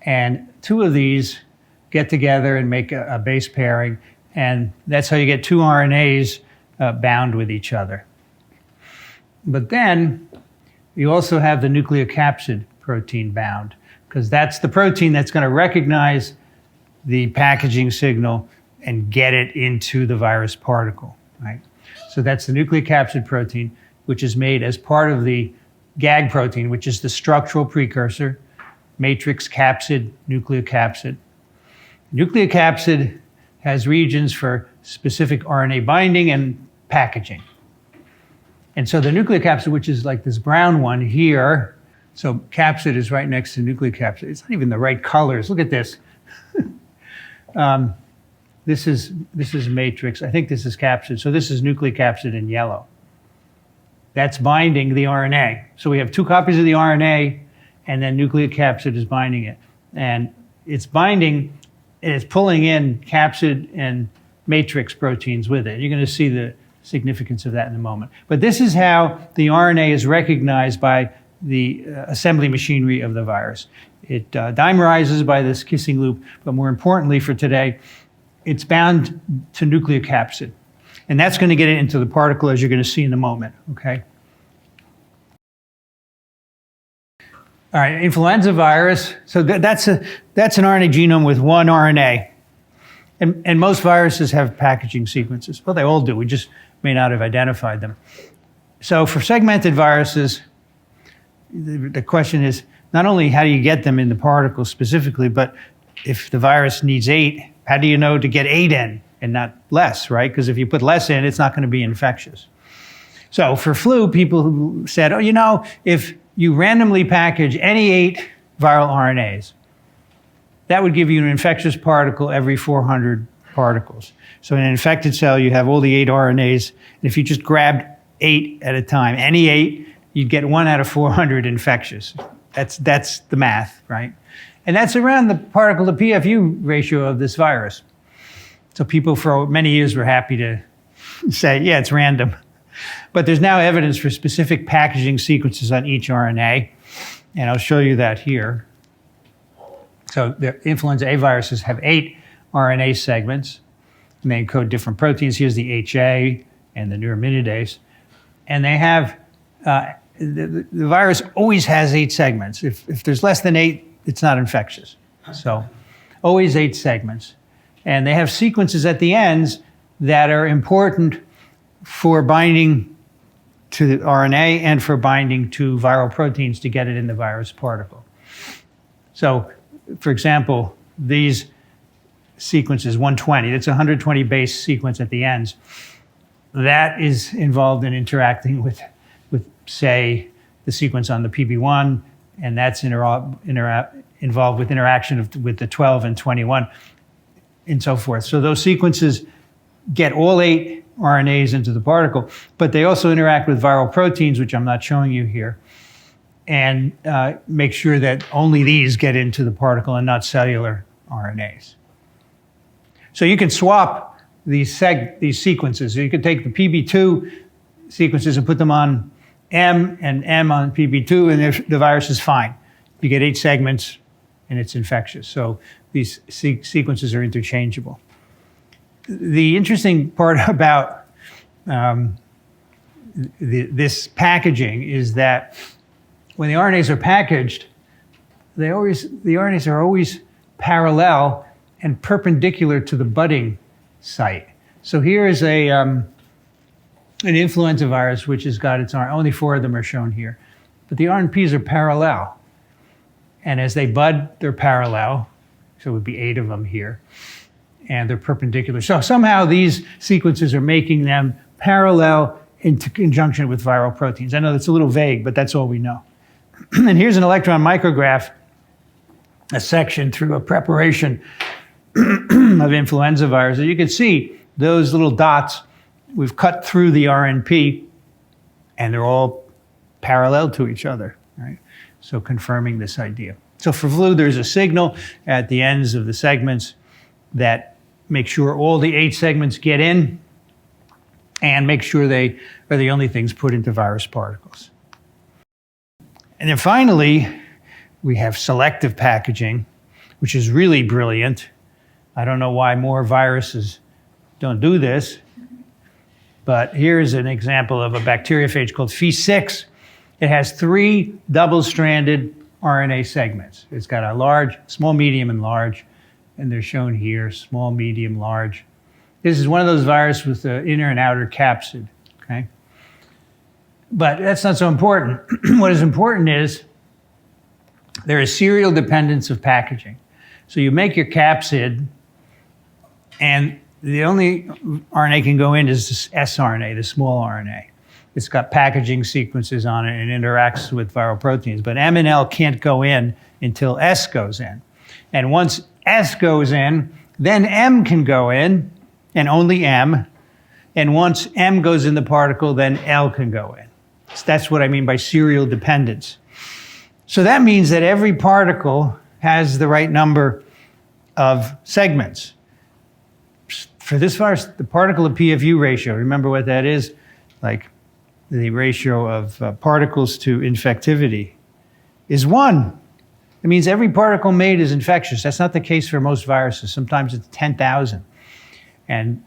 Speaker 1: And two of these get together and make a base pairing. And that's how you get two RNAs bound with each other. But then you also have the nucleocapsid protein bound, because that's the protein that's going to recognize the packaging signal and get it into the virus particle, right? So that's the nucleocapsid protein, which is made as part of the GAG protein, which is the structural precursor, matrix capsid, nucleocapsid. Nucleocapsid has regions for specific RNA binding and packaging. And so the nucleocapsid, which is like this brown one here, so capsid is right next to nucleocapsid. It's not even the right colors. Look at this. This is matrix. I think this is capsid. So this is nucleocapsid in yellow. That's binding the RNA. So we have two copies of the RNA, and then nucleocapsid is binding it. And it's binding, and it's pulling in capsid and matrix proteins with it. You're going to see the significance of that in a moment. But this is how the RNA is recognized by the assembly machinery of the virus. It dimerizes by this kissing loop, but more importantly for today, it's bound to nucleocapsid. And that's going to get it into the particle, as you're going to see in a moment, okay? All right, influenza virus. So that's an RNA genome with one RNA. And most viruses have packaging sequences. Well, they all do. We just may not have identified them. So for segmented viruses, the question is not only how do you get them in the particle specifically, but if the virus needs 8, how do you know to get 8 in and not less, right? Because if you put less in, it's not going to be infectious. So for flu, people who said, oh, you know, if you randomly package any 8 viral RNAs, that would give you an infectious particle every 400 particles. So in an infected cell, you have all the 8 RNAs. And if you just grabbed 8 at a time, any 8, you'd get 1 out of 400 infectious. That's the math, right? And that's around the particle to PFU ratio of this virus. So people for many years were happy to say, yeah, it's random. But there's now evidence for specific packaging sequences on each RNA. And I'll show you that here. So the influenza A viruses have 8 RNA segments, and they encode different proteins. Here's the HA and the neuraminidase. And they have, the virus always has 8 segments. If there's less than 8, it's not infectious. So always 8 segments. And they have sequences at the ends that are important for binding to the RNA and for binding to viral proteins to get it in the virus particle. So, for example, these sequences, 120, it's a 120 base sequence at the ends. That is involved in interacting with say, the sequence on the PB1, and that's involved with interaction with the 12 and 21, and so forth. So those sequences get all 8 RNAs into the particle, but they also interact with viral proteins, which I'm not showing you here, and make sure that only these get into the particle and not cellular RNAs. So you can swap these sequences. So you could take the PB2 sequences and put them on M and M on PB2, and the virus is fine. You get 8 segments, and it's infectious. So these sequences are interchangeable. The interesting part about this packaging is that when the RNAs are packaged, the RNAs are always parallel and perpendicular to the budding site. So here is an influenza virus which has got its RNA. Only 4 of them are shown here, but the RNPs are parallel, and as they bud, they're parallel. So it would be 8 of them here, and they're perpendicular. So somehow these sequences are making them parallel in conjunction with viral proteins. I know that's a little vague, but that's all we know. And here's an electron micrograph, a section through a preparation of influenza viruses. You can see those little dots, we've cut through the RNP, and they're all parallel to each other, right? So confirming this idea. So for flu, there's a signal at the ends of the segments that make sure all the 8 segments get in and make sure they are the only things put into virus particles. And then finally, we have selective packaging, which is really brilliant. I don't know why more viruses don't do this, but here's an example of a bacteriophage called Phe6. It has 3 double-stranded RNA segments. It's got a large, small, medium, and large, and they're shown here, small, medium, large. This is one of those viruses with the inner and outer capsid, okay? But that's not so important. What is important is there is serial dependence of packaging. So you make your capsid, and the only RNA can go in is this sRNA, the small RNA. It's got packaging sequences on it and interacts with viral proteins. But M and L can't go in until S goes in. And once S goes in, then M can go in, and only M. And once M goes in the particle, then L can go in. So that's what I mean by serial dependence. So that means that every particle has the right number of segments. For this virus, the particle to PFU ratio, remember what that is? Like the ratio of particles to infectivity is 1. It means every particle made is infectious. That's not the case for most viruses. Sometimes it's 10,000. And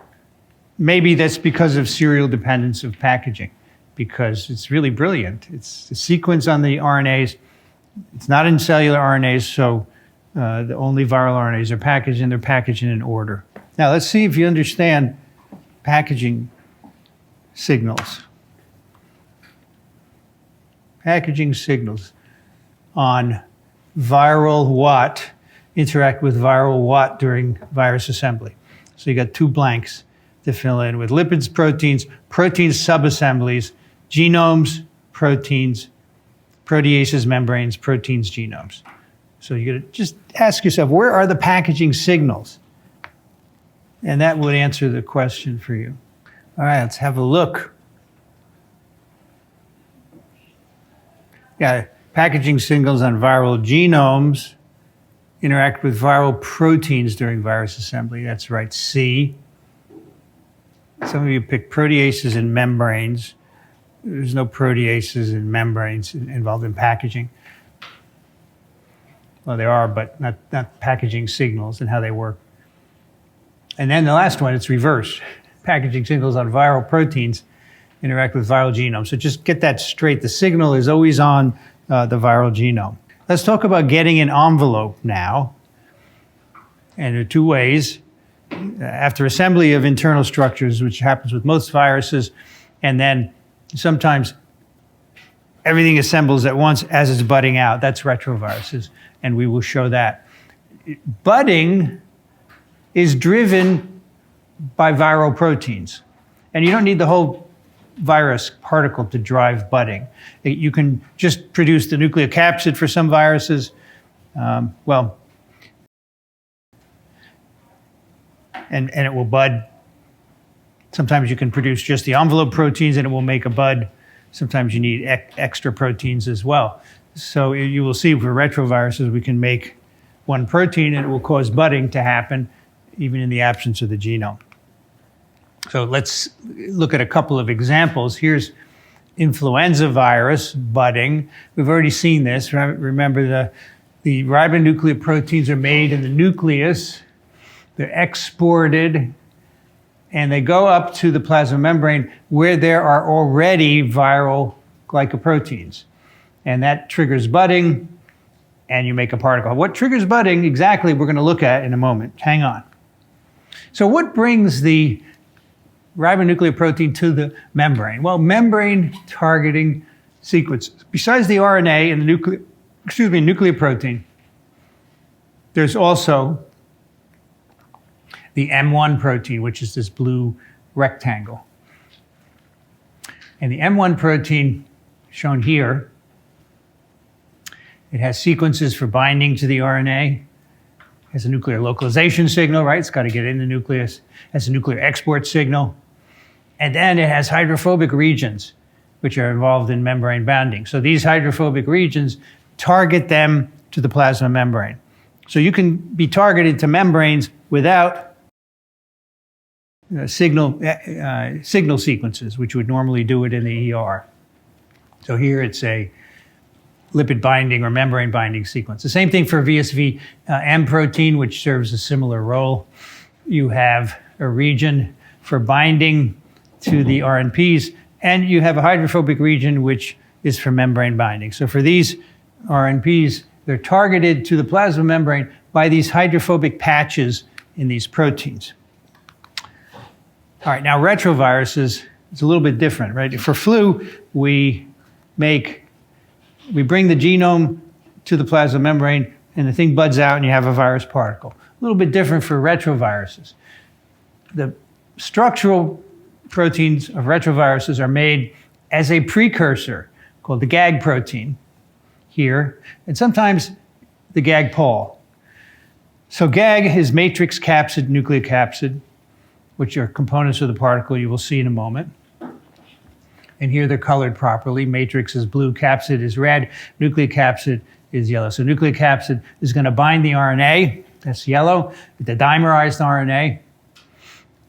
Speaker 1: maybe that's because of serial dependence of packaging, because it's really brilliant. It's the sequence on the RNAs. It's not in cellular RNAs, so the only viral RNAs are packaged, and they're packaged in an order. Now, let's see if you understand packaging signals. Packaging signals on viral what interact with viral what during virus assembly. So you got 2 blanks to fill in with lipids, proteins subassemblies, genomes, proteins, proteases, membranes, proteins, genomes. So you got to just ask yourself, where are the packaging signals? And that would answer the question for you. All right, let's have a look. Yeah, packaging signals on viral genomes interact with viral proteins during virus assembly. That's right, C. Some of you picked proteases and membranes. There's no proteases and membranes involved in packaging. Well, there are, but not packaging signals and how they work. And then the last one, it's reverse. Packaging signals on viral proteins interact with viral genomes. So just get that straight. The signal is always on the viral genome. Let's talk about getting an envelope now. And there are 2 ways. After assembly of internal structures, which happens with most viruses, and then sometimes everything assembles at once as it's budding out. That's retroviruses, and we will show that. Budding is driven by viral proteins, and you don't need the whole virus particle to drive budding. You can just produce the nucleic capsid for some viruses. And it will bud. Sometimes you can produce just the envelope proteins and it will make a bud. Sometimes you need extra proteins as well. So you will see for retroviruses, we can make one protein and it will cause budding to happen even in the absence of the genome. So let's look at a couple of examples. Here's influenza virus budding. We've already seen this. Remember, the ribonucleoproteins are made in the nucleus. They're exported, and they go up to the plasma membrane where there are already viral glycoproteins. And that triggers budding, and you make a particle. What triggers budding exactly we're going to look at in a moment. Hang on. So what brings the ribonucleoprotein to the membrane? Well, membrane targeting sequences. Besides the RNA and the nucleoprotein, there's also the M1 protein, which is this blue rectangle. And the M1 protein, shown here, it has sequences for binding to the RNA, has a nuclear localization signal, right? It's got to get in the nucleus, has a nuclear export signal, and then it has hydrophobic regions, which are involved in membrane bounding. So these hydrophobic regions target them to the plasma membrane. So you can be targeted to membranes without signal sequences, which would normally do it in the ER. So here it's a lipid binding or membrane binding sequence. The same thing for VSV M protein, which serves a similar role. You have a region for binding to the RNPs, and you have a hydrophobic region, which is for membrane binding. So for these RNPs, they're targeted to the plasma membrane by these hydrophobic patches in these proteins. All right, now retroviruses, it's a little bit different, right? For flu, we bring the genome to the plasma membrane and the thing buds out and you have a virus particle. A little bit different for retroviruses. The structural proteins of retroviruses are made as a precursor called the GAG protein here, and sometimes the GAG pol. So GAG is matrix capsid, nucleocapsid, which are components of the particle you will see in a moment. And here they're colored properly. Matrix is blue, capsid is red, nucleocapsid is yellow. So nucleocapsid is going to bind the RNA, that's yellow, the dimerized RNA,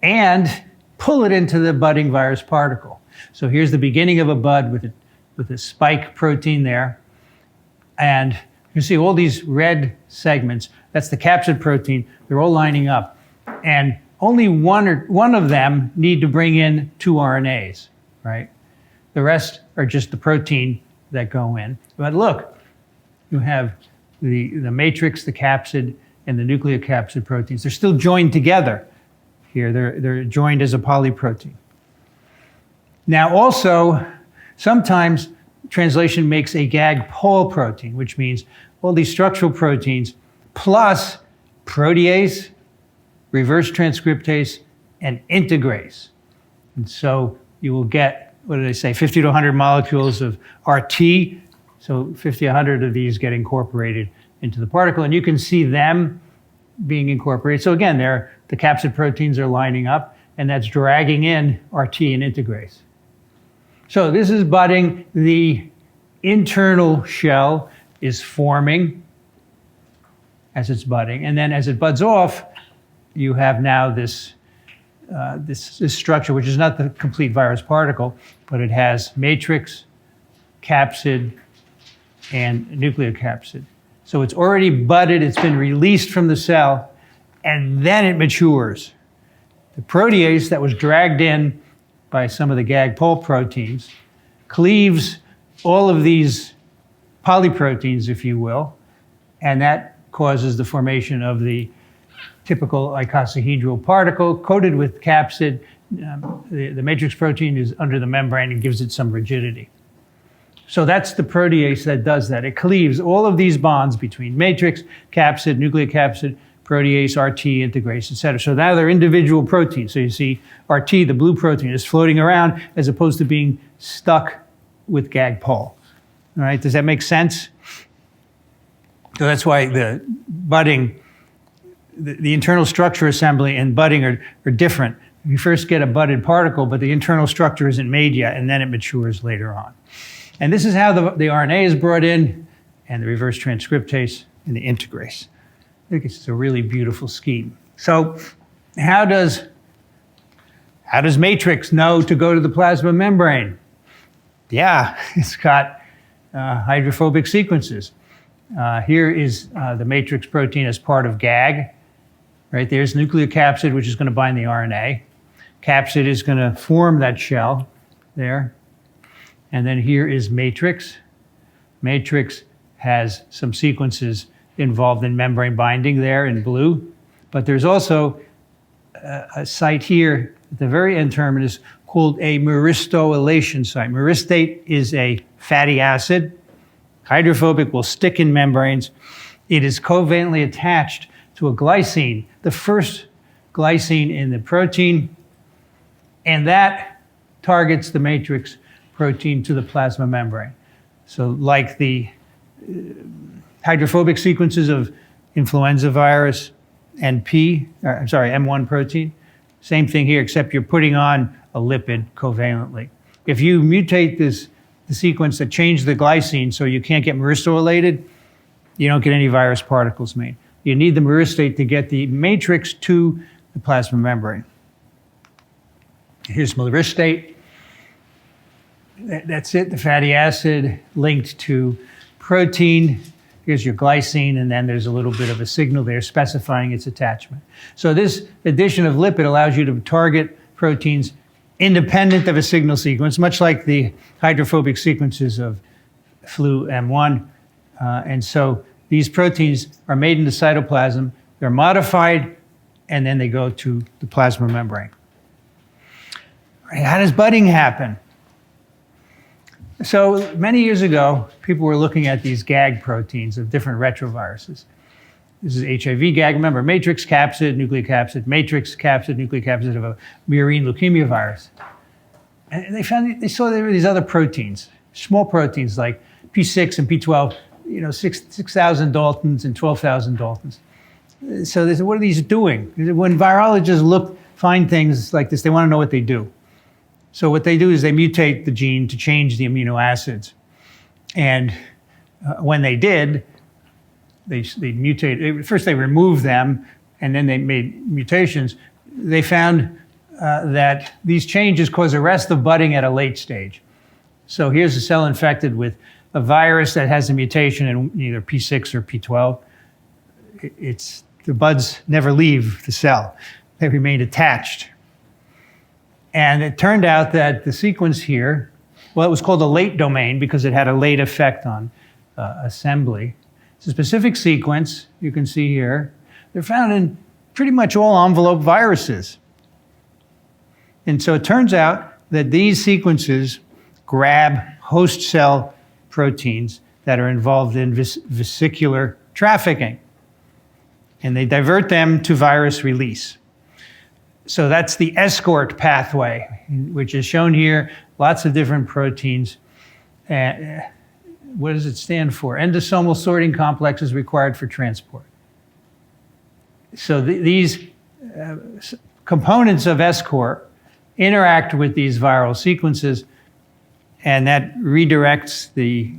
Speaker 1: and pull it into the budding virus particle. So here's the beginning of a bud with a spike protein there. And you see all these red segments, that's the capsid protein, they're all lining up. And only one of them need to bring in two RNAs, right? The rest are just the protein that go in. But look, you have the matrix, the capsid, and the nucleocapsid proteins. They're still joined together here. They're joined as a polyprotein. Now also, sometimes translation makes a GAG pol protein, which means all these structural proteins plus protease, reverse transcriptase, and integrase. And so you will get, what did I say, 50 to 100 molecules of RT. So 50, 100 of these get incorporated into the particle. And you can see them being incorporated. So again, the capsid proteins are lining up, and that's dragging in RT and integrase. So this is budding. The internal shell is forming as it's budding. And then as it buds off, you have now this structure, which is not the complete virus particle, but it has matrix, capsid, and nucleocapsid. So it's already budded, it's been released from the cell, and then it matures. The protease that was dragged in by some of the GAG pol proteins cleaves all of these polyproteins, if you will, and that causes the formation of the typical icosahedral particle coated with capsid. The matrix protein is under the membrane and gives it some rigidity. So that's the protease that does that. It cleaves all of these bonds between matrix, capsid, nucleocapsid, protease, RT, integrase, et cetera. So now they're individual proteins. So you see RT, the blue protein, is floating around as opposed to being stuck with GAG pol. All right, does that make sense? So that's why the budding, the internal structure assembly and budding are different You first get a budded particle, but the internal structure isn't made yet, and then it matures later on. And this is how the RNA is brought in, and the reverse transcriptase and the integrase. I think it's a really beautiful scheme. So how does matrix know to go to the plasma membrane? Yeah, it's got hydrophobic sequences. Here is the matrix protein as part of GAG. Right, there's nucleocapsid, which is going to bind the RNA. Capsid is going to form that shell there. And then here is matrix. Matrix has some sequences involved in membrane binding there in blue. But there's also a site here at the very end terminus called a myristolation site. Myristate is a fatty acid. Hydrophobic, will stick in membranes. It is covalently attached to a glycine, the first glycine in the protein, and that targets the matrix protein to the plasma membrane. So like the hydrophobic sequences of influenza virus and M1 protein, same thing here, except you're putting on a lipid covalently. If you mutate the sequence that changed the glycine so you can't get myristoylated, you don't get any virus particles made. You need the myristate to get the matrix to the plasma membrane. Here's myristate. That's it, the fatty acid linked to protein. Here's your glycine, and then there's a little bit of a signal there specifying its attachment. So this addition of lipid allows you to target proteins independent of a signal sequence, much like the hydrophobic sequences of flu M1. And so these proteins are made in the cytoplasm, they're modified, and then they go to the plasma membrane. How does budding happen? So many years ago, people were looking at these GAG proteins of different retroviruses. This is HIV GAG. Remember, matrix capsid, nucleocapsid, matrix capsid, nucleocapsid of a murine leukemia virus. And they saw there were these other proteins, small proteins like P6 and P12, 6,000 Daltons and 12,000 Daltons. So they said, what are these doing? When virologists find things like this, they want to know what they do. So what they do is they mutate the gene to change the amino acids. And when they did, they mutated. First they removed them, and then they made mutations. They found that these changes cause arrest of budding at a late stage. So here's a cell infected with a virus that has a mutation in either P6 or P12. The buds never leave the cell. They remain attached. And it turned out that the sequence here, well, it was called a late domain because it had a late effect on assembly. It's a specific sequence, you can see here. They're found in pretty much all envelope viruses. And so it turns out that these sequences grab host cell proteins that are involved in vesicular trafficking, and they divert them to virus release. So that's the ESCRT pathway, which is shown here, lots of different proteins. What does it stand for? Endosomal sorting complex is required for transport. So these components of ESCRT interact with these viral sequences, and that redirects the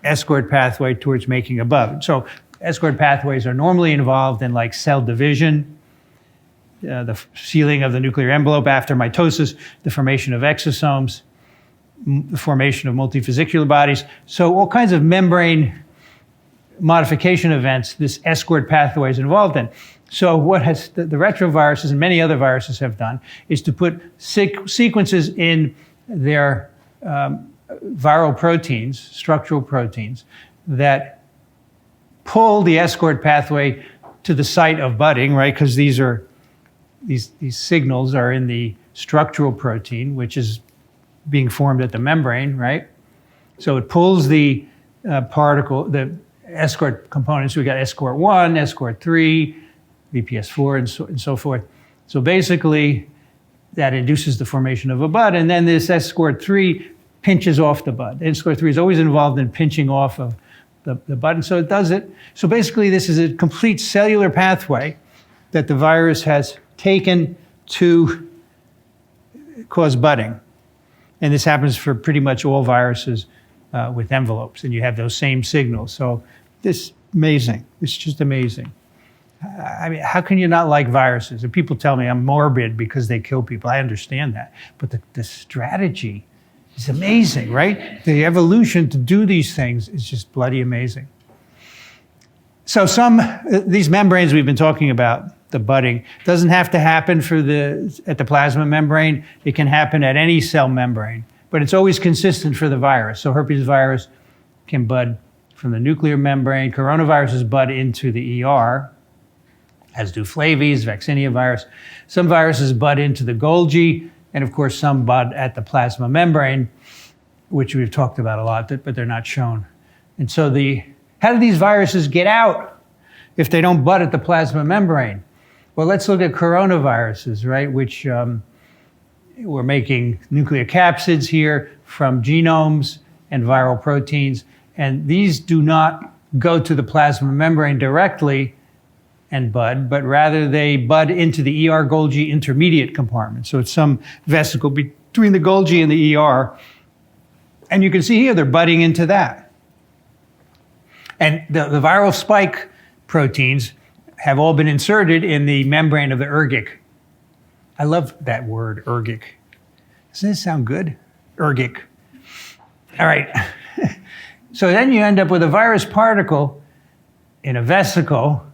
Speaker 1: ESCRT pathway towards making a bud. So ESCRT pathways are normally involved in like cell division, the sealing of the nuclear envelope after mitosis, the formation of exosomes, the formation of multivesicular bodies. So all kinds of membrane modification events this ESCRT pathway is involved in. So what has the retroviruses and many other viruses have done is to put sequences in their viral proteins, structural proteins, that pull the ESCRT pathway to the site of budding, right? Because these signals are in the structural protein, which is being formed at the membrane, right? So it pulls the the ESCRT components. We got ESCRT1, ESCRT3, VPS4, and so forth. So basically, that induces the formation of a bud, and then this ESCRT3 pinches off the bud. ESCRT3 is always involved in pinching off of the bud, and so it does it. So basically, this is a complete cellular pathway that the virus has taken to cause budding. And this happens for pretty much all viruses with envelopes, and you have those same signals. So this is amazing. It's just amazing. I mean, how can you not like viruses? And people tell me I'm morbid because they kill people. I understand that. But the strategy is amazing, right? The evolution to do these things is just bloody amazing. So these membranes we've been talking about, the budding, doesn't have to happen at the plasma membrane. It can happen at any cell membrane, but it's always consistent for the virus. So herpes virus can bud from the nuclear membrane. Coronaviruses bud into the ER, as do flavies, vaccinia virus. Some viruses bud into the Golgi, and of course some bud at the plasma membrane, which we've talked about a lot, but they're not shown. And so how do these viruses get out if they don't bud at the plasma membrane? Well, let's look at coronaviruses, right, which we're making nucleic capsids here from genomes and viral proteins, and these do not go to the plasma membrane directly and bud, but rather they bud into the ER Golgi intermediate compartment. So it's some vesicle between the Golgi and the ER, and you can see here they're budding into that. And the viral spike proteins have all been inserted in the membrane of the ergic. I love that word, ergic. Doesn't it sound good? Ergic. All right. So then you end up with a virus particle in a vesicle.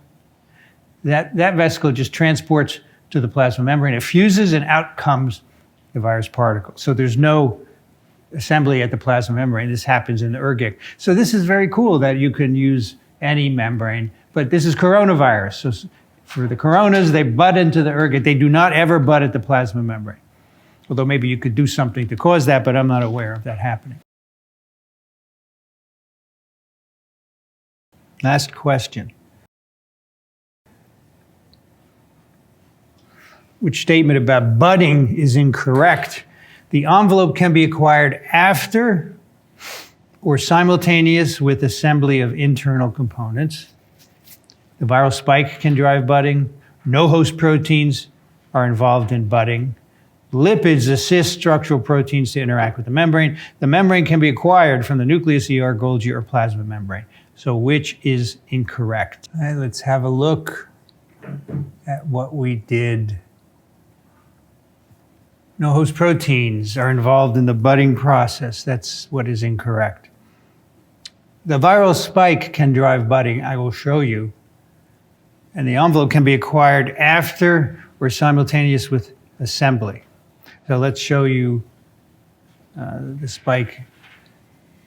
Speaker 1: That vesicle just transports to the plasma membrane. It fuses and out comes the virus particle. So there's no assembly at the plasma membrane. This happens in the ergic. So this is very cool that you can use any membrane, but this is coronavirus. So for the coronas, they bud into the ergic. They do not ever bud at the plasma membrane. Although maybe you could do something to cause that, but I'm not aware of that happening. Last question. Which statement about budding is incorrect? The envelope can be acquired after or simultaneous with assembly of internal components. The viral spike can drive budding. No host proteins are involved in budding. Lipids assist structural proteins to interact with the membrane. The membrane can be acquired from the nucleus, ER, Golgi, or plasma membrane. So which is incorrect? All right, let's have a look at what we did. No host proteins are involved in the budding process. That's what is incorrect. The viral spike can drive budding, I will show you. And the envelope can be acquired after or simultaneous with assembly. So let's show you the spike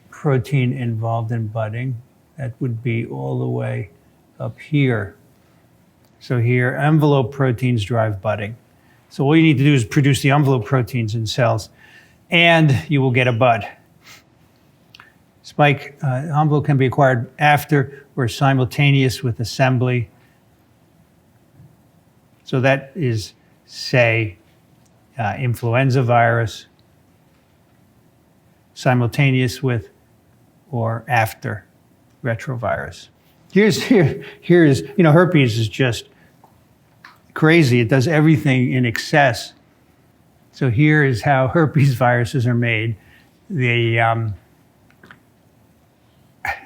Speaker 1: protein involved in budding. That would be all the way up here. So here, envelope proteins drive budding. So all you need to do is produce the envelope proteins in cells, and you will get a bud. Spike envelope can be acquired after or simultaneous with assembly. So that is, say, influenza virus, simultaneous with or after retrovirus. Here's, herpes is just crazy. It does everything in excess. So here is how herpes viruses are made. They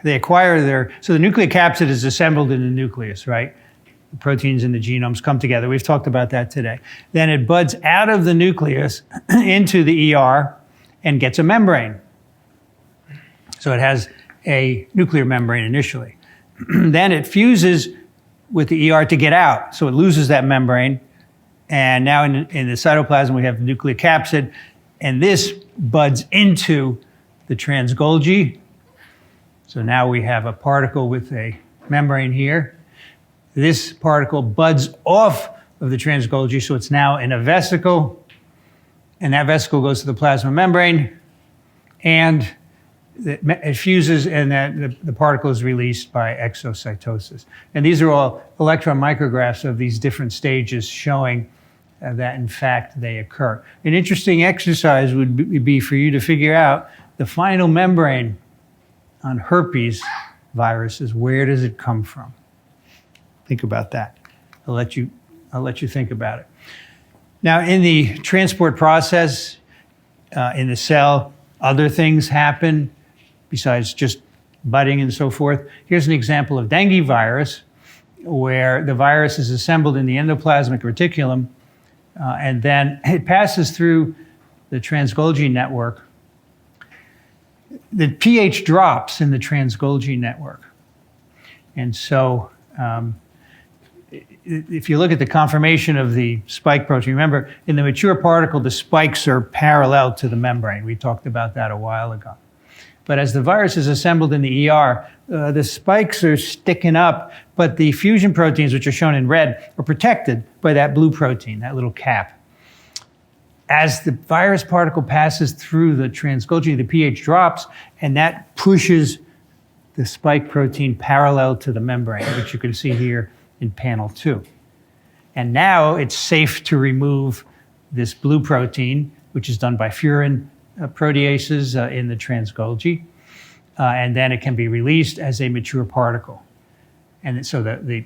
Speaker 1: acquire so the nucleic capsid is assembled in the nucleus, right? The proteins in the genomes come together. We've talked about that today. Then it buds out of the nucleus into the ER and gets a membrane. So it has a nuclear membrane initially. Then it fuses with the ER to get out. So it loses that membrane. And now in the cytoplasm, we have the nucleic capsid. And this buds into the trans-Golgi. So now we have a particle with a membrane here. This particle buds off of the trans-Golgi, so it's now in a vesicle. And that vesicle goes to the plasma membrane. And it fuses, and the particle is released by exocytosis. And these are all electron micrographs of these different stages showing that, in fact, they occur. An interesting exercise would be for you to figure out the final membrane on herpes viruses. Where does it come from? Think about that. I'll let you think about it. Now, in the transport process, in the cell, other things happen besides just budding and so forth. Here's an example of dengue virus, where the virus is assembled in the endoplasmic reticulum, and then it passes through the Trans-Golgi network. The pH drops in the Trans-Golgi network. And so if you look at the conformation of the spike protein, remember, in the mature particle, the spikes are parallel to the membrane. We talked about that a while ago. But as the virus is assembled in the ER, the spikes are sticking up, but the fusion proteins, which are shown in red, are protected by that blue protein, that little cap. As the virus particle passes through the Trans-Golgi, the pH drops, and that pushes the spike protein parallel to the membrane, which you can see here in panel 2. And now it's safe to remove this blue protein, which is done by furin proteases in the Trans-Golgi, and then it can be released as a mature particle. And so that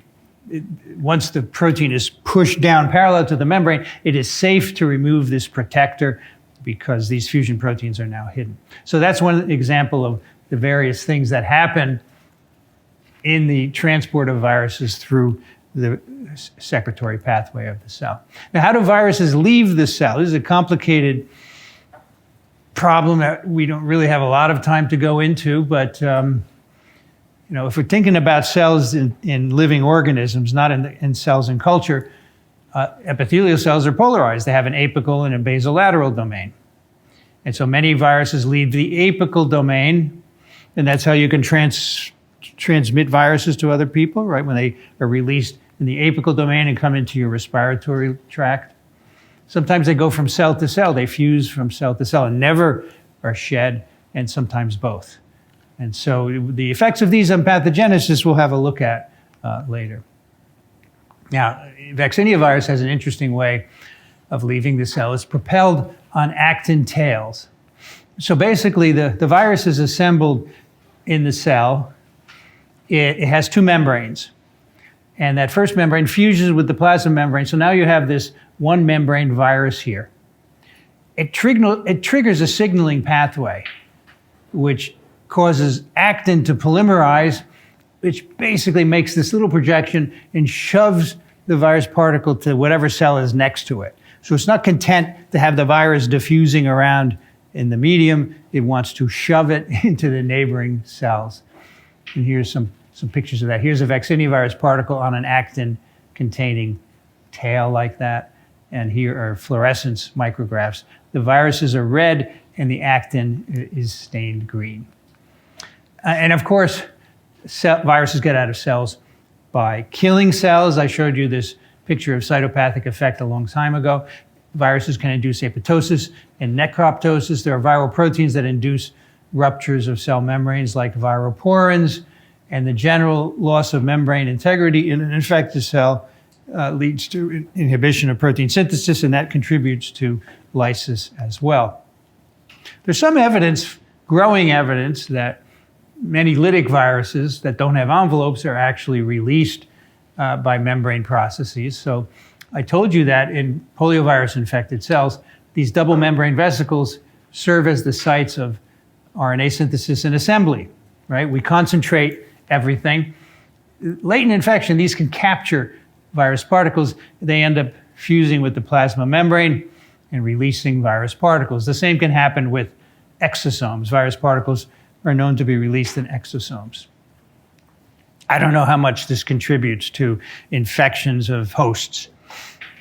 Speaker 1: once the protein is pushed down parallel to the membrane, it is safe to remove this protector because these fusion proteins are now hidden. So that's one example of the various things that happen in the transport of viruses through the secretory pathway of the cell. Now, how do viruses leave the cell? This is a complicated problem that we don't really have a lot of time to go into, but if we're thinking about cells in living organisms, not in cells in culture, epithelial cells are polarized. They have an apical and a basolateral domain. And so many viruses leave the apical domain, and that's how you can transmit viruses to other people, right? When they are released in the apical domain and come into your respiratory tract. Sometimes they go from cell to cell. They fuse from cell to cell and never are shed, and sometimes both. And so the effects of these on pathogenesis we'll have a look at later. Now, vaccinia virus has an interesting way of leaving the cell. It's propelled on actin tails. So basically, the virus is assembled in the cell. It has 2 membranes. And that first membrane fuses with the plasma membrane. So now you have this one membrane virus here. It triggers a signaling pathway, which causes actin to polymerize, which basically makes this little projection and shoves the virus particle to whatever cell is next to it. So it's not content to have the virus diffusing around in the medium. It wants to shove it into the neighboring cells. And here's some pictures of that. Here's a vaccinia virus particle on an actin-containing tail like that. And here are fluorescence micrographs. The viruses are red, and the actin is stained green. And of course, viruses get out of cells by killing cells. I showed you this picture of cytopathic effect a long time ago. Viruses can induce apoptosis and necroptosis. There are viral proteins that induce ruptures of cell membranes like viroporins, and the general loss of membrane integrity in an infected cell leads to inhibition of protein synthesis, and that contributes to lysis as well. There's some evidence, growing evidence, that many lytic viruses that don't have envelopes are actually released by membrane processes. So I told you that in poliovirus infected cells, these double membrane vesicles serve as the sites of RNA synthesis and assembly, right? We concentrate everything. Latent infection, these can capture virus particles. They end up fusing with the plasma membrane and releasing virus particles. The same can happen with exosomes. Virus particles are known to be released in exosomes. I don't know how much this contributes to infections of hosts,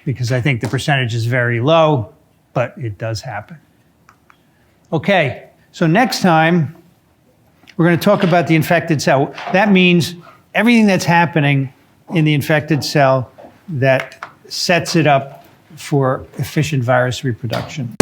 Speaker 1: because I think the percentage is very low, but it does happen. Okay, so next time, we're going to talk about the infected cell. That means everything that's happening in the infected cell that sets it up for efficient virus reproduction.